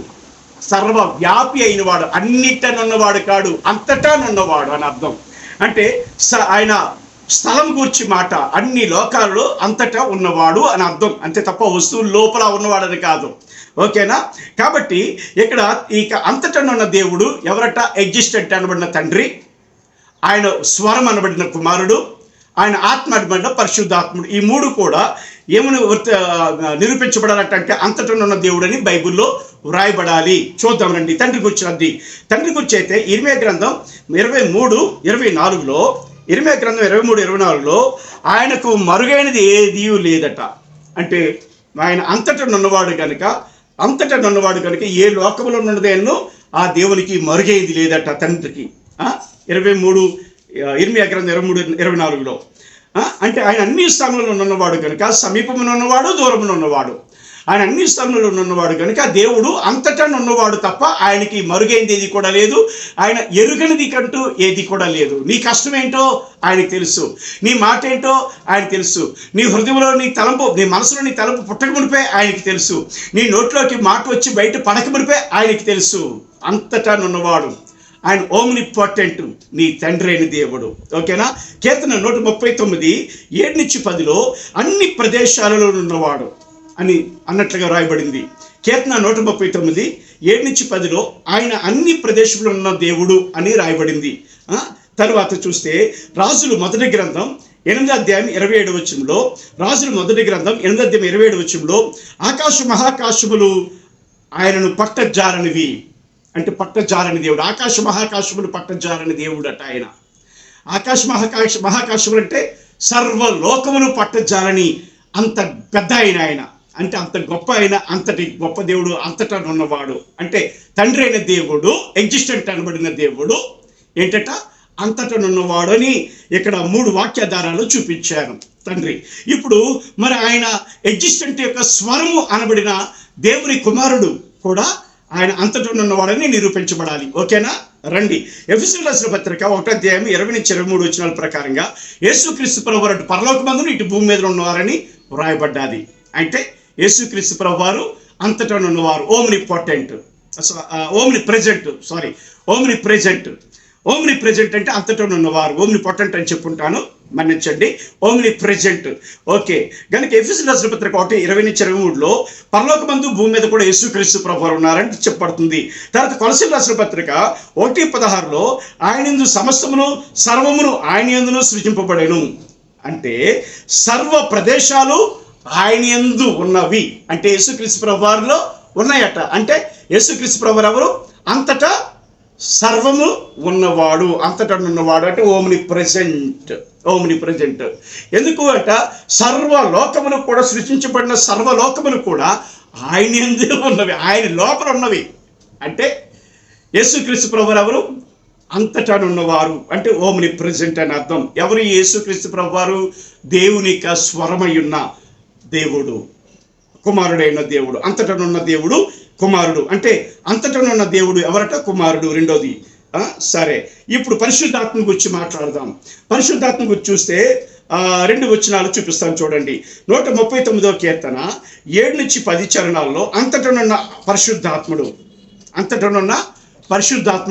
సర్వవ్యాపి అయిన వాడు, అన్నిటనున్నవాడు కాడు, అంతటా నున్నవాడు అని అర్థం. అంటే ఆయన స్థలం గూర్చి మాట, అన్ని లోకాలలో అంతటా ఉన్నవాడు అని అర్థం, అంతే తప్ప వస్తువులు లోపల ఉన్నవాడని కాదు. ఓకేనా? కాబట్టి ఇక్కడ ఇక అంతటా ఉన్న దేవుడు ఎవరట? ఎగ్జిస్టెంట్ అనబడిన తండ్రి, ఆయన స్వరం అనబడిన కుమారుడు, ఆయన ఆత్మ అనబడిన పరిశుద్ధాత్ముడు. ఈ మూడు కూడా ఏమని నిరూపించబడాలంటే అంతటా ఉన్న దేవుడు అని బైబిల్లో వ్రాయబడాలి. చూద్దాం రండి. తండ్రి గురించి తండ్రి గురించి అయితే ఇర్మియా గ్రంథం 23:24 ఇర్మియా గ్రంథం 23:24 ఆయనకు మరుగైనది ఏదీ లేదట. అంటే ఆయన అంతటా ఉన్నవాడు కనుక అంతటా నున్నవాడు కనుక ఏ లోకములో ఉన్నదేనో ఆ దేవునికి మరుగైంది లేదట తండ్రికి. 23 ఇర్మియా గ్రంథం 23-24లో అంటే ఆయన అన్ని స్థలంలో ఉన్నవాడు కనుక, సమీపమున ఉన్నవాడు దూరమున ఉన్నవాడు, ఆయన అన్ని స్థలంలో ఉన్నవాడు కనుక దేవుడు అంతటా ఉన్నవాడు తప్ప ఆయనకి మరుగైంది ఏది కూడా లేదు. ఆయన ఎరుగనిది కంటూ ఏది కూడా లేదు. నీ కష్టం ఏంటో ఆయనకు తెలుసు, నీ మాట ఏంటో ఆయనకు తెలుసు, నీ హృదయంలో నీ తలంపు, నీ మనసులో నీ తలంపు పుట్టక మునిపే ఆయనకి తెలుసు, నీ నోట్లోకి మాట వచ్చి బయట పడక మునిపే ఆయనకి తెలుసు. అంతటా ఉన్నవాడు ఆయన ఓమ్నిపోటెంట్, నీ తండ్రి అయిన దేవుడు. ఓకేనా? కీర్తన 139:7-10 అన్ని ప్రదేశాలలో ఉన్నవాడు అని అన్నట్లుగా రాయబడింది. కీర్తన 139:7-10 ఆయన అన్ని ప్రదేశంలో ఉన్న దేవుడు అని రాయబడింది. తర్వాత చూస్తే రాజులు మొదటి గ్రంథం 8:27 రాజులు మొదటి గ్రంథం 8:27 ఆకాశ మహాకాశములు ఆయనను పట్టజారనివి. అంటే పట్టజారని దేవుడు. ఆకాశ మహాకాశములు పట్టజారని దేవుడు అట ఆయన. ఆకాశ మహాకాశములు అంటే సర్వలోకమును పట్టజారని అంత పెద్ద ఆయన. అంటే అంత గొప్ప ఆయన, అంతటి గొప్ప దేవుడు, అంతటా ఉన్నవాడు. అంటే తండ్రి అయిన దేవుడు, ఎగ్జిస్టెంట్ అనబడిన దేవుడు ఏంటట అంతటా ఉన్నవాడు అని ఇక్కడ 3 వాక్యాధారాలు చూపించారు తండ్రి. ఇప్పుడు మరి ఆయన ఎగ్జిస్టెంట్ యొక్క స్వరము అనబడిన దేవుని కుమారుడు కూడా ఆయన అంతటా ఉన్నవాడని నిరూపించబడాలి. ఓకేనా? రండి. ఎఫెసీయులకు రాసిన పత్రిక 1:20-23 ప్రకారంగా యేసుక్రీస్తు ప్రభువారు అటు పరలోకమందును ఇటు భూమి మీద ఉన్నవారని వ్రాయబడ్డాది. అంటే యేసుక్రీస్తు ప్రభువారు అంతటా ఉన్నవారు, ఓమ్నిపోటెంట్, ఓమ్ని ప్రెజెంట్ అంటే అంతటా ఉన్నవారు. ఓమ్నిపోటెంట్ అని చెప్పుంటాను, మన్నించండి. Omni present. ఓకే, కనుక ఎఫెసీయులకు రాసిన పత్రిక 1:20-23 పరలోకమందు భూమి మీద కూడా యేసుక్రీస్తు ప్రభువారు ఉన్నారని చెప్పబడుతుంది. తర్వాత కొలస్సీయులకు రాసిన పత్రిక 1:16 ఆయనందు సమస్తమును సర్వమును ఆయన యందును సృజింపబడెను. అంటే సర్వ ప్రదేశాలు ఆయన యందు ఉన్నవి. అంటే యేసుక్రీస్తు ప్రభువారిలో ఉన్నాయట. అంటే యేసుక్రీస్తు ప్రభువారు ఎవరు? అంతటా సర్వము ఉన్నవాడు, అంతటా ఉన్నవాడు. అంటే ఓమ్ని ప్రెజెంట్. ఎందుకు అంట సర్వలోకములు కూడా సృష్టించబడిన సర్వలోకములు కూడా ఆయన యందు ఉన్నవి, ఆయన లోపల ఉన్నవి. అంటే యేసుక్రీస్తు ప్రభువారు ఎవరు? అంతటా ఉన్నవారు. అంటే ఓమ్ని ప్రెజెంట్ అని అర్థం. ఎవరు యేసుక్రీస్తు ప్రభువారు? దేవుని యొక్క స్వరమై ఉన్న దేవుడు, కుమారుడైన దేవుడు. అంతటనున్న దేవుడు కుమారుడు. అంటే అంతటనున్న దేవుడు ఎవరట? కుమారుడు. రెండోది. సరే, ఇప్పుడు పరిశుద్ధాత్మ గురించి మాట్లాడదాం. పరిశుద్ధాత్మ గురించి చూస్తే 2 వచనాలు చూపిస్తాను చూడండి. 139వ కీర్తన 7-10 చరణాల్లో అంతటనున్న పరిశుద్ధాత్ముడు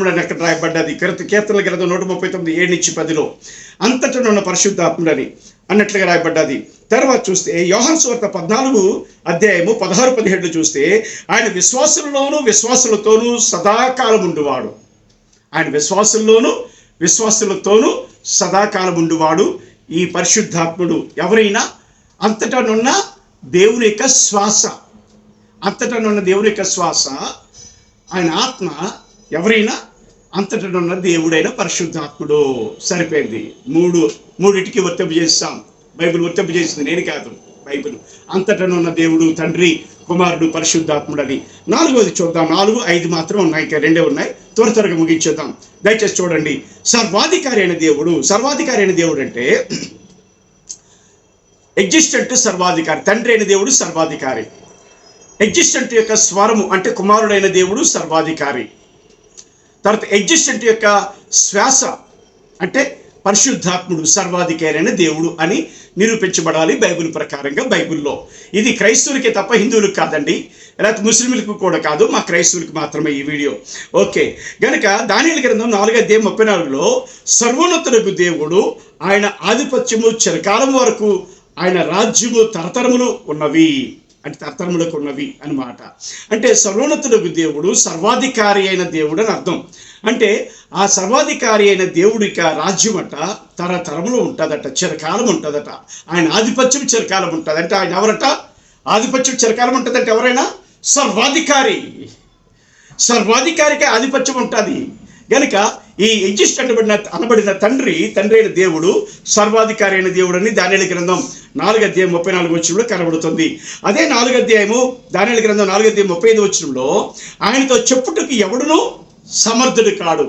అని అక్కడ రాయబడ్డది. కీర్తనల గ్రంథం 139:7-10 అంతటనున్న పరిశుద్ధాత్ముడని అన్నట్లుగా రాయబడ్డది. తర్వాత చూస్తే యోహాను సువార్త 14:16-17 చూస్తే ఆయన విశ్వాసులతోనూ సదాకాలం ఉండువాడు. ఆయన విశ్వాసులతోనూ సదాకాలం ఉండువాడు ఈ పరిశుద్ధాత్ముడు. ఎవరైనా అంతటనున్న దేవుని యొక్క శ్వాస, ఆయన ఆత్మ. ఎవరైనా అంతటనున్న దేవుడైన పరిశుద్ధాత్ముడు. సరిపోయింది. మూడిటికి వర్తింపజేస్తాం. బైబిల్ వర్తింపజేసింది, నేను కాదు, బైబిల్. అంతటనున్న దేవుడు తండ్రి, కుమారుడు, పరిశుద్ధాత్ముడు అని. 4వది చూద్దాం. 4, 5 మాత్రం ఉన్నాయి, ఇంకా 2 ఉన్నాయి. త్వరగా ముగించేద్దాం. దయచేసి చూడండి. సర్వాధికారి అయిన దేవుడు అంటే ఎగ్జిస్టెంట్, సర్వాధికారి. తండ్రి అయిన దేవుడు సర్వాధికారి. ఎగ్జిస్టెంట్ యొక్క స్వరము అంటే కుమారుడైన దేవుడు సర్వాధికారి. తర్వాత ఎగ్జిస్టెంట్ యొక్క శ్వాస అంటే పరిశుద్ధాత్ముడు సర్వాధికారి అయిన దేవుడు అని నిరూపించబడాలి బైబిల్ ప్రకారంగా. బైబిల్లో ఇది క్రైస్తవులకే తప్ప హిందువులకు కాదండి, లేకపోతే ముస్లింలకు కూడా కాదు, మా క్రైస్తవులకు మాత్రమే ఈ వీడియో. ఓకే, గనక దానియేలు గ్రంథం 4:34 సర్వోన్నతులకు దేవుడు, ఆయన ఆధిపత్యము చిరకాలం వరకు, ఆయన రాజ్యము తరతరములు ఉన్నవి. అంటే తరతరములకు ఉన్నవి అన్నమాట. అంటే సర్వోన్నతులకు దేవుడు సర్వాధికారి అయిన దేవుడు అని అర్థం. అంటే ఆ సర్వాధికారి అయిన దేవుడికి రాజ్యం అట తరతరములు ఉంటుందట, చిరకాలం ఉంటుందట. ఆయన ఆధిపత్యం చిరకాలం ఉంటుంది. అంటే ఆయన ఎవరట? ఆధిపత్యం చిరకాలం ఉంటుందంటే ఎవరైనా సర్వాధికారికి ఆధిపత్యం ఉంటుంది. కనుక ఈ ఎగ్జిస్ట్ అనబడిన తండ్రి అయిన దేవుడు సర్వాధికారి అయిన దేవుడు అని దానియేలు గ్రంథం 4:34 కనబడుతుంది. అదే 4 దానియేలు గ్రంథం 4:35 ఆయనతో చెప్పుటకు ఎవడునూ సమర్థుడు కాడు.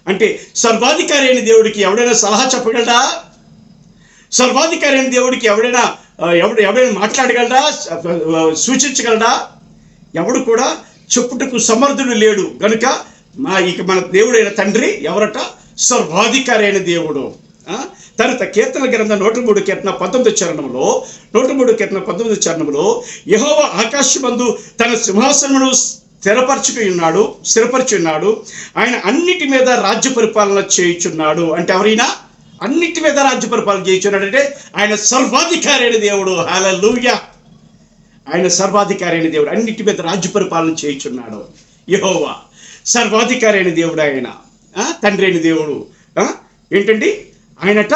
అంటే సర్వాధికారి అయిన దేవుడికి ఎవడైనా సలహా చెప్పగలడా? సర్వాధికారి అయిన దేవుడికి ఎవడైనా మాట్లాడగలడా? సూచించగలడా? ఎవడు కూడా చెప్పుటకు సమర్థుడు లేడు. గనుక మన దేవుడైన తండ్రి ఎవరట? సర్వాధికారి అయిన దేవుడు. తర్వాత కీర్తన గ్రంథం 103 కీర్తన 19 చరణంలో యెహోవా ఆకాశమందు తన సింహాసనమును స్థిరపరచి ఉన్నాడు. ఆయన అన్నిటి మీద రాజ్య పరిపాలన చేయుచున్నాడు. అంటే ఎవరైనా అన్నిటి మీద రాజ్య పరిపాలన చేయుచున్నాడు అంటే ఆయన సర్వాధికారి అయిన దేవుడు. హల్లెలూయా! ఆయన సర్వాధికారి అయిన దేవుడు, అన్నిటి మీద రాజ్య పరిపాలన చేయుచున్నాడు. యెహోవా సర్వాధికారి అయిన దేవుడు, ఆయన తండ్రి అయిన దేవుడు. ఏంటండి ఆయనట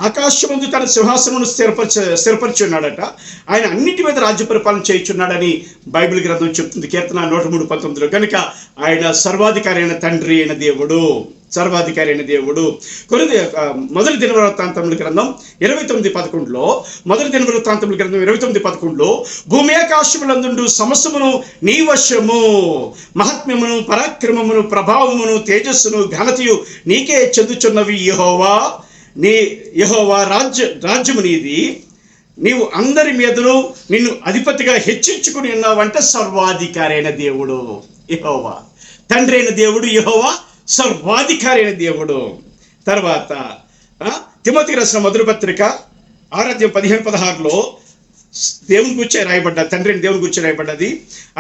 ఆకాశమందు తన సింహాసనమును స్థిరపరిచి ఉన్నాడట. ఆయన అన్నిటి మీద రాజ్య పరిపాలన చేయుచున్నాడని బైబిల్ గ్రంథం చెప్తుంది కీర్తన 103:19. కనుక ఆయన సర్వాధికారి అయిన తండ్రి అయిన దేవుడు, సర్వాధికారి అయిన దేవుడు. మొదటి దినవృత్తాంతముల గ్రంథం 29:11 భూమి ఆకాశములందు సమస్తమును నీ వశము, మహాత్మ్యమును పరాక్రమమును ప్రభావమును తేజస్సును ఘనతయు నీకే చెందుచున్నవి. యెహోవా రాజ్యము నీది, నీవు అందరి మీదను నిన్ను అధిపతిగా హెచ్చించుకుని ఉన్నావంటే సర్వాధికారి అయిన దేవుడు యెహోవా. తండ్రి అయిన దేవుడు యెహోవా సర్వాధికారి అయిన దేవుడు. తర్వాత తిమోతికి రాసిన మొదటి పత్రిక 6:15-16 దేవుని గురించి రాయబడ్డ, తండ్రి అయిన దేవుని గురించి రాయబడ్డది.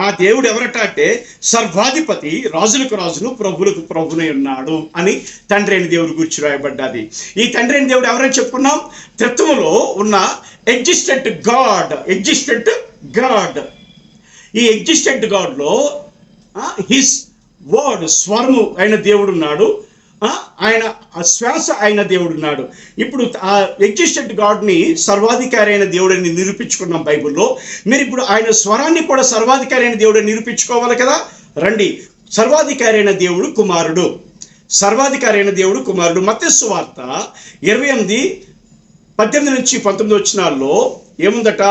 ఆ దేవుడు ఎవరట అంటే సర్వాధిపతి, రాజులకు రాజును ప్రభువులకు ప్రభునై ఉన్నాడు అని తండ్రి అయిన దేవుడి గురించి రాయబడ్డది. ఈ తండ్రి అయిన దేవుడు ఎవరైనా చెప్పుకున్నాం? త్రిత్వములో ఉన్న ఎగ్జిస్టెంట్ గాడ్. ఈ ఎగ్జిస్టెంట్ గాడ్లో హిస్ వర్డ్, స్వరము అయిన దేవుడు ఉన్నాడు. ఆయన శ్వాస అయిన దేవుడు ఉన్నాడు. ఇప్పుడు ఆ ఎగ్జిస్టెంట్ గాడ్ని సర్వాధికారి అయిన దేవుడిని నిరూపించుకున్నాం బైబిల్లో. మీరు ఇప్పుడు ఆయన స్వరాన్ని కూడా సర్వాధికారి అయిన దేవుడిని నిరూపించుకోవాలి కదా. రండి, సర్వాధికారి అయిన దేవుడు కుమారుడు. మత్తయి సువార్త 28:18-19 ఏముందట?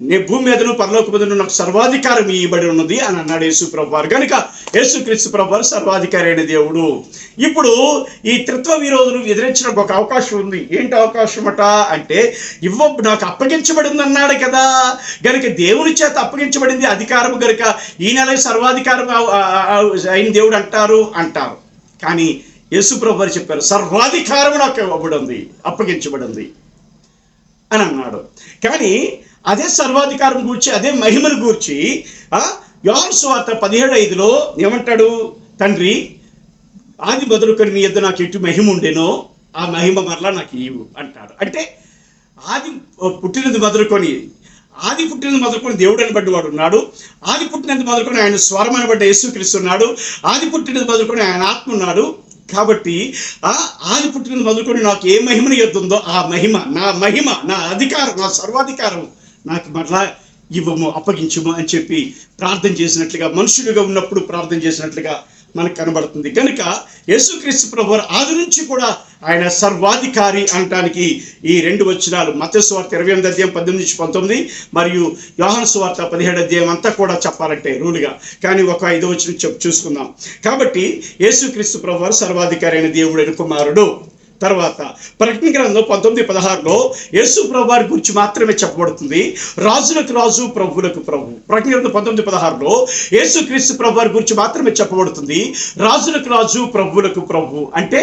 నే భూమి మీదను పరలోక మీదను నాకు సర్వాధికారం ఇవ్వబడి ఉన్నది అని అన్నాడు యేసు ప్రభువారు. కనుక యేసుక్రీస్తు ప్రభువారు సర్వాధికారి అయిన దేవుడు. ఇప్పుడు ఈ త్రిత్వ విరోధులు ఎదిరించడానికి ఒక అవకాశం ఉంది. ఏంటి అవకాశం అట అంటే, నాకు అప్పగించబడింది అన్నాడు కదా. గనుక దేవుని చేత అప్పగించబడింది అధికారం, గనుక ఈ నెల సర్వాధికారం అయిన దేవుడు అంటారు. కానీ యేసు ప్రభువారు చెప్పారు సర్వాధికారం నాకు ఇవ్వబడింది, అప్పగించబడింది అని అన్నాడు. కానీ అదే సర్వాధికారం గూర్చి, అదే మహిమను గూర్చి యోహాను సువార్త 17:5 ఏమంటాడు? తండ్రి, ఆది మొదలుకొని నీ యొద్ద నాకు ఎటు మహిమ ఉండేనో ఆ మహిమ మరలా నాకు ఇవ్వు అంటాడు. అంటే ఆది పుట్టినది మొదలుకొని దేవుడు అనబడ్డ వాడు ఉన్నాడు. ఆది పుట్టినది మొదలుకొని ఆయన స్వరం అనబడ్డ యేసుక్రీస్తు ఉన్నాడు. ఆది పుట్టినది మొదలుకొని ఆయన ఆత్మ ఉన్నాడు. కాబట్టి ఆది పుట్టినది మొదలుకొని నాకు ఏ మహిమను ఎద్దుందో ఆ మహిమ, నా అధికారం, నా సర్వాధికారం నాకు మరలా ఇవ్వము, అప్పగించము అని చెప్పి ప్రార్థన చేసినట్లుగా, మనుషులుగా ఉన్నప్పుడు ప్రార్థన చేసినట్లుగా మనకు కనబడుతుంది. కనుక యేసుక్రీస్తు ప్రభువారు ఆది నుంచి కూడా ఆయన సర్వాధికారి అనటానికి ఈ 2 వచనాలు, మత్తయి సువార్త 28:18-19 మరియు యోహాను సువార్త 17 అంతా కూడా చెప్పాలంటే రూలుగా. కానీ ఒక 5వ వచనం చూసుకుందాం. కాబట్టి యేసుక్రీస్తు ప్రభువారు సర్వాధికారి అయిన దేవుడైన కుమారుడు. తర్వాత ప్రకటన గ్రంథం 19:16 యేసు ప్రభువారి గురించి మాత్రమే చెప్పబడుతుంది. రాజులకు రాజు, ప్రభువులకు ప్రభు. ప్రకటన గ్రంథం 19:16 యేసుక్రీస్తు ప్రభువారి గురించి మాత్రమే చెప్పబడుతుంది. రాజులకు రాజు, ప్రభువులకు ప్రభు అంటే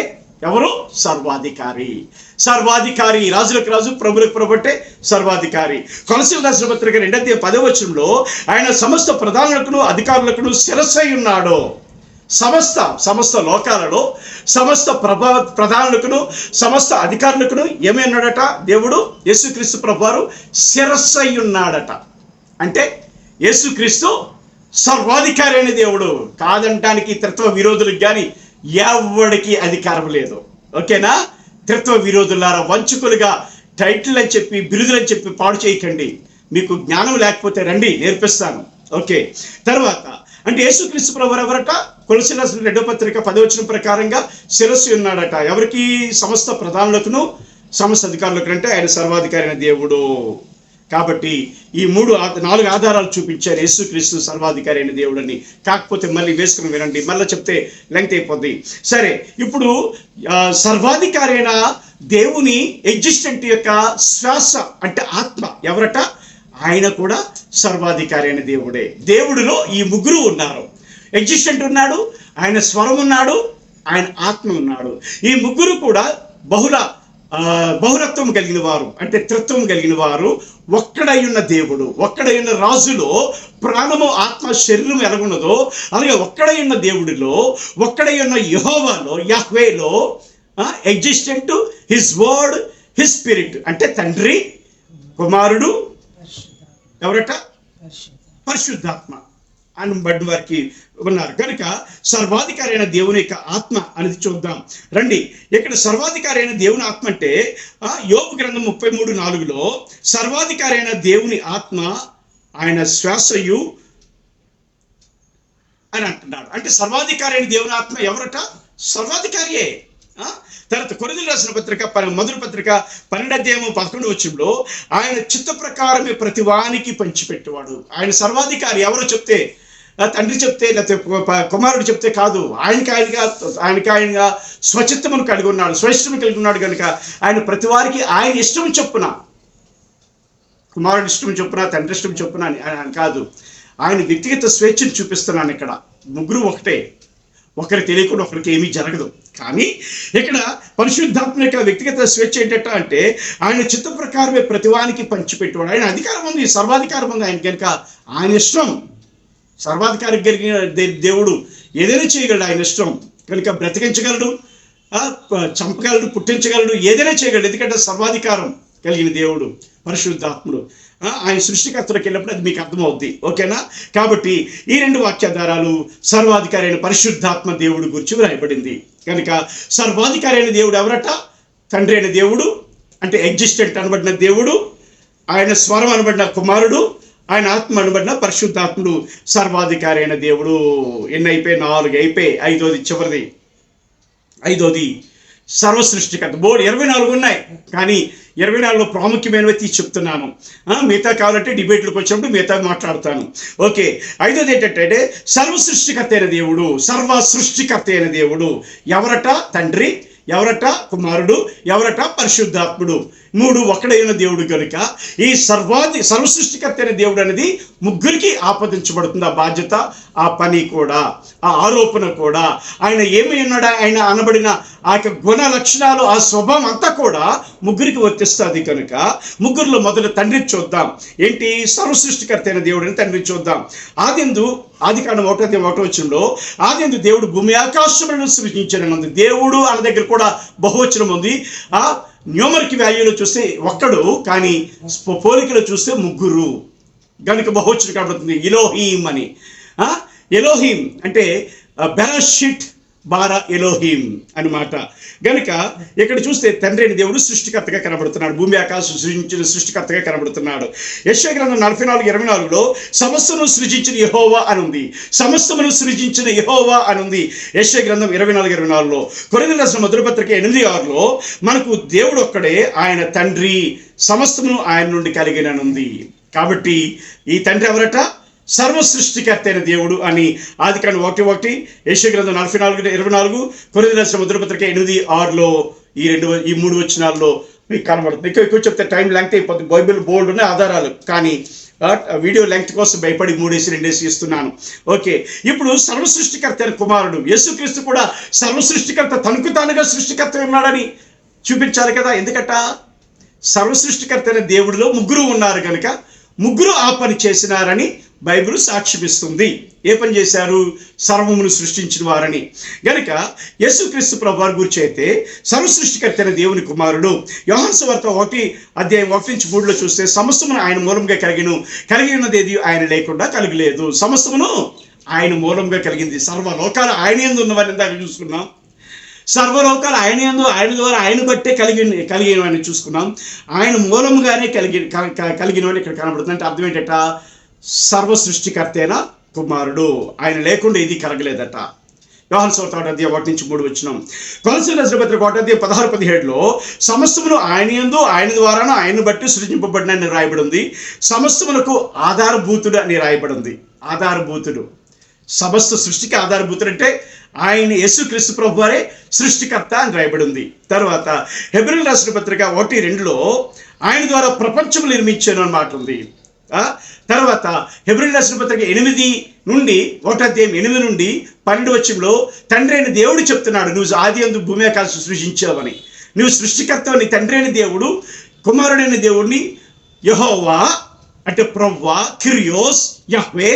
ఎవరు? సర్వాధికారి. రాజులకు రాజు, ప్రభువులకు ప్రభు అంటే సర్వాధికారి. కొలస్సీయులకు రాసిన పత్రిక 2:10 ఆయన సమస్త ప్రధానులకును అధికారులకును శిరస్సై ఉన్నాడు. సమస్త లోకాలలో సమస్త ప్రధానులకును సమస్త అధికారులకును ఏమైనాడట? దేవుడు యేసుక్రీస్తు ప్రభువారు శిరస్సై ఉన్నాడట. అంటే యేసుక్రీస్తు సర్వాధికారి అయిన దేవుడు కాదంటానికి త్రిత్వ విరోధులకు కానీ ఎవరికి అధికారం లేదు. ఓకేనా? త్రిత్వ విరోధులారా, వంచుకులుగా టైటిల్ అని చెప్పి, బిరుదులని చెప్పి పాడు చేయకండి. మీకు జ్ఞానం లేకపోతే రండి, నేర్పిస్తాను. ఓకే. తర్వాత అంటే యేసుక్రీస్తు ప్రభువారు ఎవరట? కొలస్సీయులకు రాసిన 2వ పత్రిక 10వ వచనం ప్రకారంగా శిరస్సు ఉన్నాడట. ఎవరికి? సమస్త ప్రధానులకును సమస్త అధికారులకు. అంటే ఆయన సర్వాధికారి అయిన దేవుడు. కాబట్టి ఈ 4 ఆధారాలు చూపించారు యేసుక్రీస్తు సర్వాధికారి అయిన దేవుడని. కాకపోతే మళ్ళీ వేసుకుని వినండి, మళ్ళీ చెప్తే లెంగ్త్ అయిపోద్ది. సరే, ఇప్పుడు సర్వాధికారి అయిన దేవుని ఎగ్జిస్టెంట్ యొక్క శ్వాస అంటే ఆత్మ ఎవరట? ఆయన కూడా సర్వాధికారి అయిన దేవుడే. దేవుడిలో ఈ ముగ్గురు ఉన్నారు. ఎగ్జిస్టెంట్ ఉన్నాడు, ఆయన స్వరం ఉన్నాడు, ఆయన ఆత్మ ఉన్నాడు. ఈ ముగ్గురు కూడా బహురత్వం కలిగిన వారు, అంటే త్రిత్వం కలిగిన వారు. ఒక్కడైన దేవుడు, ఒక్కడైన రాజులో ప్రాణము ఆత్మ శరీరం ఎలాగున్నదో అలాగే ఒక్కడైన దేవుడిలో, ఒక్కడైన యెహోవాలో, యాహ్వేలో existent, his word, his spirit. అంటే తండ్రి, కుమారుడు, ఎవరట? పరిశుద్ధాత్మ అనబడిన వారికి ఉన్నారు. కనుక సర్వాధికారి అయిన దేవుని యొక్క ఆత్మ అనేది చూద్దాం రండి. ఇక్కడ సర్వాధికారి అయిన దేవుని ఆత్మ అంటే యోబు గ్రంథం 33:4లో సర్వాధికారి అయిన దేవుని ఆత్మ ఆయన శ్వాసయు అని అంటున్నాడు. అంటే సర్వాధికారి అయిన దేవుని ఆత్మ ఎవరట? సర్వాధికారియే. తర్వాత కొరింథీయులకు రాసిన పత్రిక 1వ పత్రిక 12:11 వచనంలో ఆయన చిత్త ప్రకారమే ప్రతి వానికి పంచిపెట్టేవాడు. ఆయన సర్వాధికారి. ఎవరో చెప్తే, తండ్రి చెప్తే, లేకపోతే కుమారుడు చెప్తే కాదు. ఆయనగా స్వచిత్తమును కలిగి ఉన్నాడు, స్వయిష్టము కలిగి ఉన్నాడు. కనుక ఆయన ప్రతి వారికి ఆయన ఇష్టం చొప్పున, కుమారుడు ఇష్టం చొప్పున, తండ్రి ఇష్టం చొప్పున అని కాదు, ఆయన వ్యక్తిగత స్వేచ్ఛను చూపిస్తున్నాను. ఇక్కడ ముగ్గురు ఒకటే, ఒకరికి తెలియకుండా ఒకరికి ఏమీ జరగదు. కానీ ఇక్కడ పరిశుద్ధాత్మ యొక్క వ్యక్తిగత స్వేచ్ఛ ఏంటంటే అంటే ఆయన చిత్త ప్రకారమే ప్రతివానికి పంచిపెట్టేవాడు. ఆయన అధికారం ఉంది, సర్వాధికారం ఉంది ఆయన. కనుక ఆయన ఇష్టం, సర్వాధికారి కలిగిన దేవుడు ఏదైనా చేయగలడు. ఆయన ఇష్టం కనుక బ్రతికించగలడు, చంపగలడు, పుట్టించగలడు, ఏదైనా చేయగలడు. ఎందుకంటే సర్వాధికారం కలిగిన దేవుడు పరిశుద్ధాత్ముడు. ఆయన సృష్టికర్తలకు వెళ్ళినప్పుడు అది మీకు అర్థమవుద్ది. ఓకేనా? కాబట్టి ఈ 2 వాక్యాధారాలు సర్వాధికారి అయిన పరిశుద్ధాత్మ దేవుడు గురించి వ్రాయబడింది. కనుక సర్వాధికారి అయిన దేవుడు ఎవరట? తండ్రి అయిన దేవుడు, అంటే ఎగ్జిస్టెంట్ అనబడిన దేవుడు, ఆయన స్వరం అనబడిన కుమారుడు, ఆయన ఆత్మ అనబడిన పరిశుద్ధాత్ముడు సర్వాధికారి అయిన దేవుడు. ఎన్ని అయిపోయి? 4 అయిపోయి. 5వది చివరిది. 5వది సర్వసృష్టికర్త. 24 ఉన్నాయి, కానీ 24లో ప్రాముఖ్యమైనవి తీసి చెప్తున్నాను. మిగతా కావాలంటే డిబేట్లకు వచ్చినప్పుడు మిగతా మాట్లాడతాను. ఓకే, 5వది ఏంటంటే సర్వసృష్టికర్త అయిన దేవుడు, సర్వ సృష్టికర్త అయిన దేవుడు ఎవరట? తండ్రి. ఎవరట? కుమారుడు. ఎవరట? పరిశుద్ధాత్ముడు. 3 ఒకడైన దేవుడు. కనుక ఈ సర్వసృష్టికర్త అయిన దేవుడు అనేది ముగ్గురికి ఆపాదించబడుతుంది. ఆ బాధ్యత, ఆ పని కూడా, ఆ ఆరోపణ కూడా. ఆయన ఏమై ఉన్నాడా, ఆయన అనబడిన ఆ యొక్క గుణ లక్షణాలు, ఆ స్వభావం అంతా కూడా ముగ్గురికి వర్తిస్తుంది. కనుక ముగ్గురులో మొదలు తండ్రి చూద్దాం. ఏంటి? సర్వసృష్టికర్త అయిన దేవుడు అని తండ్రి చూద్దాం. ఆదికాండం 1వ వచనంలో ఆదియందు దేవుడు భూమి ఆకాశములను సృజించానన్నది. దేవుడు అన్న దగ్గర కూడా బహువచనం ఉంది. న్యూమరిక్ వాల్యూలో చూస్తే ఒక్కడు, కానీ పోలికలో చూస్తే ముగ్గురు. గనుక బహువచనం కనబడుతుంది ఎలోహీం అని. ఎలోహీం అంటే బెరాషిట్ బారా ఎలోహీం అన్నమాట. గనుక ఇక్కడ చూస్తే తండ్రి అయిన దేవుడు సృష్టికర్తగా కనబడుతున్నాడు, భూమి ఆకాశం సృజించిన సృష్టికర్తగా కనబడుతున్నాడు. యెషయా గ్రంథం 44:24లో సమస్తమును సృజించిన యెహోవా అని ఉంది. సమస్తమును సృజించిన యెహోవా అని ఉంది యెషయా గ్రంథం 24:24లో. కొరింథీయులకు రాసిన మొదటి పత్రిక 8:6లో మనకు దేవుడు ఒక్కడే, ఆయన తండ్రి, సమస్తమును ఆయన నుండి కలిగిననుంది. కాబట్టి ఈ తండ్రి ఎవరట? సర్వసృష్టికర్త అయిన దేవుడు అని ఆదికాండం 1:1, యెషయా గ్రంథం 44:24, కొరింథీయులకు రాసిన మొదటి పత్రిక 8:6లో ఈ 3 వచనాల్లో మీకు కనబడుతుంది. ఎక్కువ చెప్తే టైం లెంగ్త్ అయిపోతుంది. బైబిల్ బోల్డ్ ఉన్న ఆధారాలు, కానీ వీడియో లెంగ్త్ కోసం భయపడి 3-2 ఇస్తున్నాను. ఓకే, ఇప్పుడు సర్వసృష్టికర్త అయిన కుమారుడు యేసుక్రీస్తు కూడా సర్వసృష్టికర్త, తనకు తానుగా సృష్టికర్త ఉన్నాడని చూపించాలి కదా. ఎందుకట? సర్వసృష్టికర్త అయిన దేవుడిలో ముగ్గురు ఉన్నారు కనుక ముగ్గురు ఆ పని చేసినారని బైబిల్ సాక్ష్యమిస్తుంది. ఏ పని చేశారు? సర్వమును సృష్టించిన వారని. గనుక యేసుక్రీస్తు ప్రభువారి గురించి అయితే సర్వసృష్టికర్త అయిన దేవుని కుమారుడు. యోహాను సువార్త 1:1-3లో చూస్తే సమస్తమును ఆయన మూలంగా కలిగి ఉన్నదేది ఆయన లేకుండా కలగలేదు. సమస్తమును ఆయన మూలంగా కలిగింది. సర్వలోకాలు ఆయన యందు ఉన్నవారిని ఇందాక చూసుకున్నాం. సర్వలోకాలు ఆయన యందు, ఆయన ద్వారా, ఆయన బట్టే కలిగినవని చూసుకున్నాం. ఆయన మూలముగానే కలిగినవని ఇక్కడ కనబడుతుంది. అంటే అర్థం ఏంటట? సర్వ సృష్టికర్త అయిన కుమారుడు. ఆయన లేకుండా ఇది కలగలేదట. యోహాను సువార్త 1:1-3 కొలస్సీయులకు రాసిన పత్రిక 1:16-17 సమస్తమును ఆయన యందు ఆయన ద్వారాను ఆయన బట్టి సృజింపబడిన అని రాయబడి ఉంది. సమస్తమునకు ఆధారభూతుడు అని రాయబడి ఉంది. ఆధారభూతుడు, సమస్త సృష్టికి ఆధారభూతుడు అంటే ఆయన యేసుక్రీస్తు ప్రభు వారే సృష్టికర్త అని రాయబడి ఉంది. తర్వాత హెబ్రీయులకు రాసిన పత్రిక 1:2 ఆయన ద్వారా ప్రపంచం నిర్మించాను అని మాట ఉంది. తర్వాత హెబ్రీయులకు రాసిన పత్రిక 8:8-12 తండ్రి అయిన దేవుడు చెప్తున్నాడు, నువ్వు ఆది యందు భూమి ఆకాశం సృష్టించావని. నువ్వు సృష్టికర్త నీ తండ్రి అయిన దేవుడు కుమారుడైన దేవుడిని యెహోవా అంటే ప్రవ్వా కిరియోస్ యహ్వే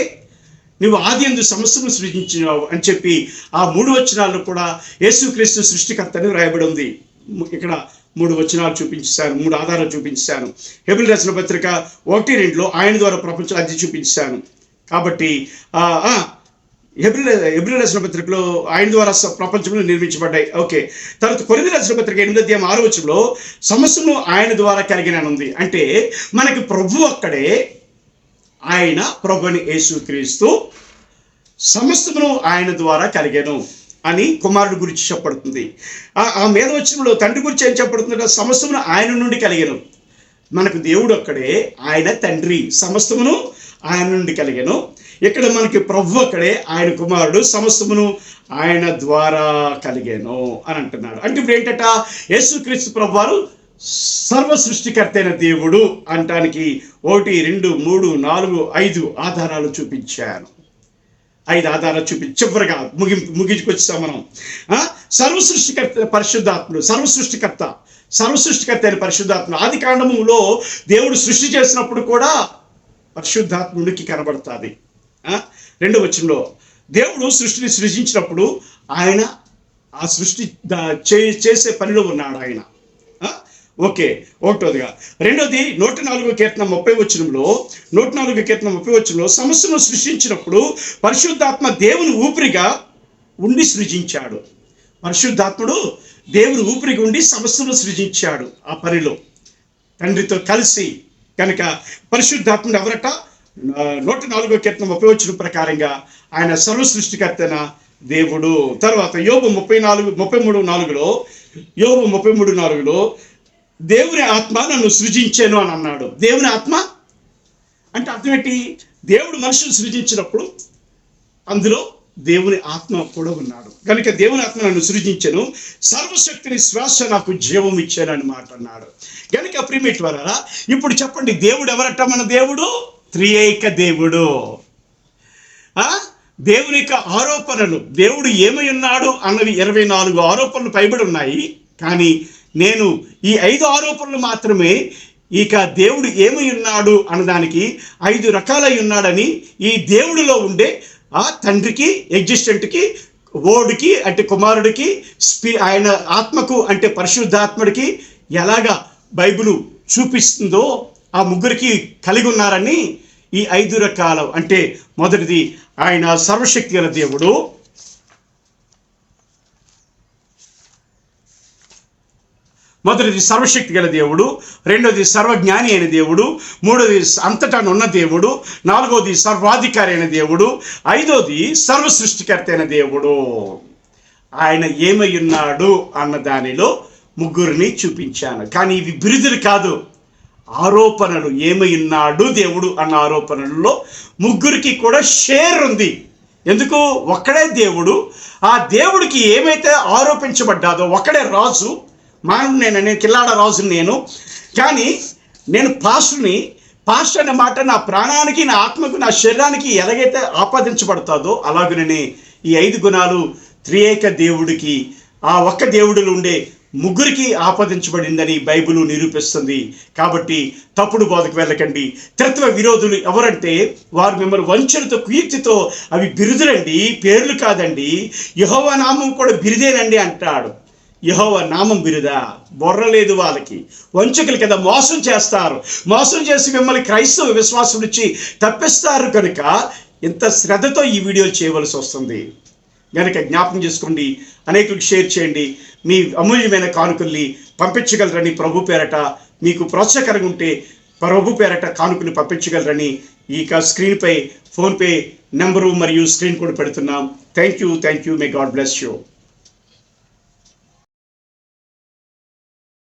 నువ్వు ఆది యందు సమస్తము సృజించినావు అని చెప్పి ఆ 3 వచనాల్లో కూడా యేసుక్రీస్తు సృష్టికర్తని రాయబడి ఉంది. ఇక్కడ 3 వచనాలు చూపించాను, 3 ఆధారాలు చూపించాను. హెబ్రీయులకు రాసిన పత్రిక 1:2 ఆయన ద్వారా ప్రపంచం అది చూపించాను. కాబట్టి హెబ్రీయులకు రాసిన పత్రికలో ఆయన ద్వారా ప్రపంచంలో నిర్మించబడ్డాయి. ఓకే. తర్వాత కొరింథీయులకు రాసిన పత్రిక 8:6 సమస్తము ఆయన ద్వారా కలిగిననుంది. అంటే మనకి ప్రభు అక్కడే, ఆయన ప్రభుని యేసుక్రీస్తు సమస్తమును ఆయన ద్వారా కలిగాను అని కుమారుడు గురించి చెప్పబడుతుంది. ఆ మీద వచనంలో తండ్రి గురించి ఏం చెప్పబడుతుందంటే సమస్తమును ఆయన నుండి కలిగాను. మనకు దేవుడు అక్కడే, ఆయన తండ్రి, సమస్తమును ఆయన నుండి కలిగాను. ఇక్కడ మనకి ప్రభు అక్కడే, ఆయన కుమారుడు సమస్తమును ఆయన ద్వారా కలిగాను అని అంటున్నాడు. అంటే ఇప్పుడు ఏంటట, యేసుక్రీస్తు ప్రభు వారు సర్వ సృష్టికర్త అయిన దేవుడు అనటానికి 1, 2, 3, 4, 5 ఆధారాలు చూపించాను. 5 ఆధారాలు చివరిగా ముగించుకొచ్చాం మనం. సర్వ సృష్టికర్త పరిశుద్ధాత్ముడు, సర్వసృష్టికర్త అయిన పరిశుద్ధాత్ముడు. ఆది కాండములో దేవుడు సృష్టి చేసినప్పుడు కూడా పరిశుద్ధాత్ముడికి కనబడుతుంది. 2వ వచనంలో దేవుడు సృష్టిని సృజించినప్పుడు ఆయన ఆ సృష్టి చేసే పనిలో ఉన్నాడు ఆయన. ఓకే, ఒకటోదిగా. రెండోది 104వ కీర్తన 30 సమస్యను సృష్టించినప్పుడు పరిశుద్ధాత్మ దేవుని ఊపిరిగా ఉండి సృజించాడు. పరిశుద్ధాత్ముడు దేవుని ఊపిరిగా ఉండి సమస్యను సృజించాడు ఆ పనిలో తండ్రితో కలిసి. కనుక పరిశుద్ధాత్ముడు ఎవరట? 104వ కీర్తన 30 ప్రకారంగా ఆయన సర్వ సృష్టికర్తన దేవుడు. తర్వాత యోబు 33:4 దేవుని ఆత్మ నన్ను సృజించాను అని అన్నాడు. దేవుని ఆత్మ అంటే అర్థం ఏంటి? దేవుడు మనుషులు సృజించినప్పుడు అందులో దేవుని ఆత్మ కూడా ఉన్నాడు. కనుక దేవుని ఆత్మ నన్ను సృజించాను, సర్వశక్తిని శ్వాస నాకు జీవం ఇచ్చాను అని మాట అన్నాడు. కనుక ప్రియమైన వారా, ఇప్పుడు చెప్పండి, దేవుడు ఎవరట? మన దేవుడు త్రియేక దేవుడు. దేవుని యొక్క ఆరోపణలు, దేవుడు ఏమై ఉన్నాడు అన్నవి 24 ఆరోపణలు పైబడి ఉన్నాయి. కానీ నేను ఈ 5 ఆరోపణలు మాత్రమే ఇక దేవుడు ఏమై ఉన్నాడు అన్నదానికి 5 రకాలై ఉన్నాడని, ఈ దేవుడిలో ఉండే ఆ తండ్రికి, ఎగ్జిస్టెంట్కి, ఓడికి అంటే కుమారుడికి, ఆయన ఆత్మకు అంటే పరిశుద్ధాత్ముడికి ఎలాగా బైబిలు చూపిస్తుందో ఆ ముగ్గురికి కలిగి ఉన్నారని ఈ 5 రకాలు. అంటే మొదటిది ఆయన సర్వశక్తి గల దేవుడు, మొదటిది సర్వశక్తి గల దేవుడు, రెండోది సర్వజ్ఞాని అయిన దేవుడు, మూడోది అంతటా ఉన్న దేవుడు, నాలుగోది సర్వాధికారి అయిన దేవుడు, ఐదోది సర్వ సృష్టికర్త అయిన దేవుడు. ఆయన ఏమై ఉన్నాడు అన్న దానిలో ముగ్గురిని చూపించాను. కానీ ఇవి బిరుదులు కాదు, ఆరోపణలు. ఏమై ఉన్నాడు దేవుడు అన్న ఆరోపణలలో ముగ్గురికి కూడా షేర్ ఉంది. ఎందుకు? ఒక్కడే దేవుడు. ఆ దేవుడికి ఏమైతే ఆరోపించబడ్డాదో ఒక్కడే రాజు. నేను కిల్లాడ రాజుని నేను. కానీ నేను పాస్టర్ అనే మాట నా ప్రాణానికి, నా ఆత్మకు, నా శరీరానికి ఎలాగైతే ఆపాదించబడతాదో అలాగనే ఈ 5 గుణాలు త్రియేక దేవుడికి, ఆ ఒక్క దేవుడిలో ఉండే ముగ్గురికి ఆపాదించబడిందని బైబిల్ నిరూపిస్తుంది. కాబట్టి తప్పుడు బోధకు వెళ్ళకండి. త్రిత్వ విరోధులు ఎవరంటే వారు మిమ్మల్ని వంచనతో, కీర్తితో, అవి బిరుదులండి, పేర్లు కాదండి. యెహోవా నామం కూడా బిరుదేనండి అంటాడు. యెహోవా నామం బిరుదా? బొర్రలేదు వాళ్ళకి. వంచకులు కదా, మోసం చేస్తారు. మోసం చేసి మిమ్మల్ని క్రైస్తవ విశ్వాసం నుంచి తప్పిస్తారు. కనుక ఇంత శ్రద్ధతో ఈ వీడియోలు చేయవలసి వస్తుంది. కనుక జ్ఞాపకం చేసుకోండి, అనేకులకు షేర్ చేయండి. మీ అమూల్యమైన కానుకల్ని పంపించగలరని ప్రభు పేరట మీకు ప్రోత్సాహకరంగా ఉంటే ప్రభు పేరట కానుకలు పంపించగలరని ఈ స్క్రీన్పై ఫోన్పే నెంబరు మరియు స్క్రీన్ కూడా పెడుతున్నాం. Thank you. May God bless you.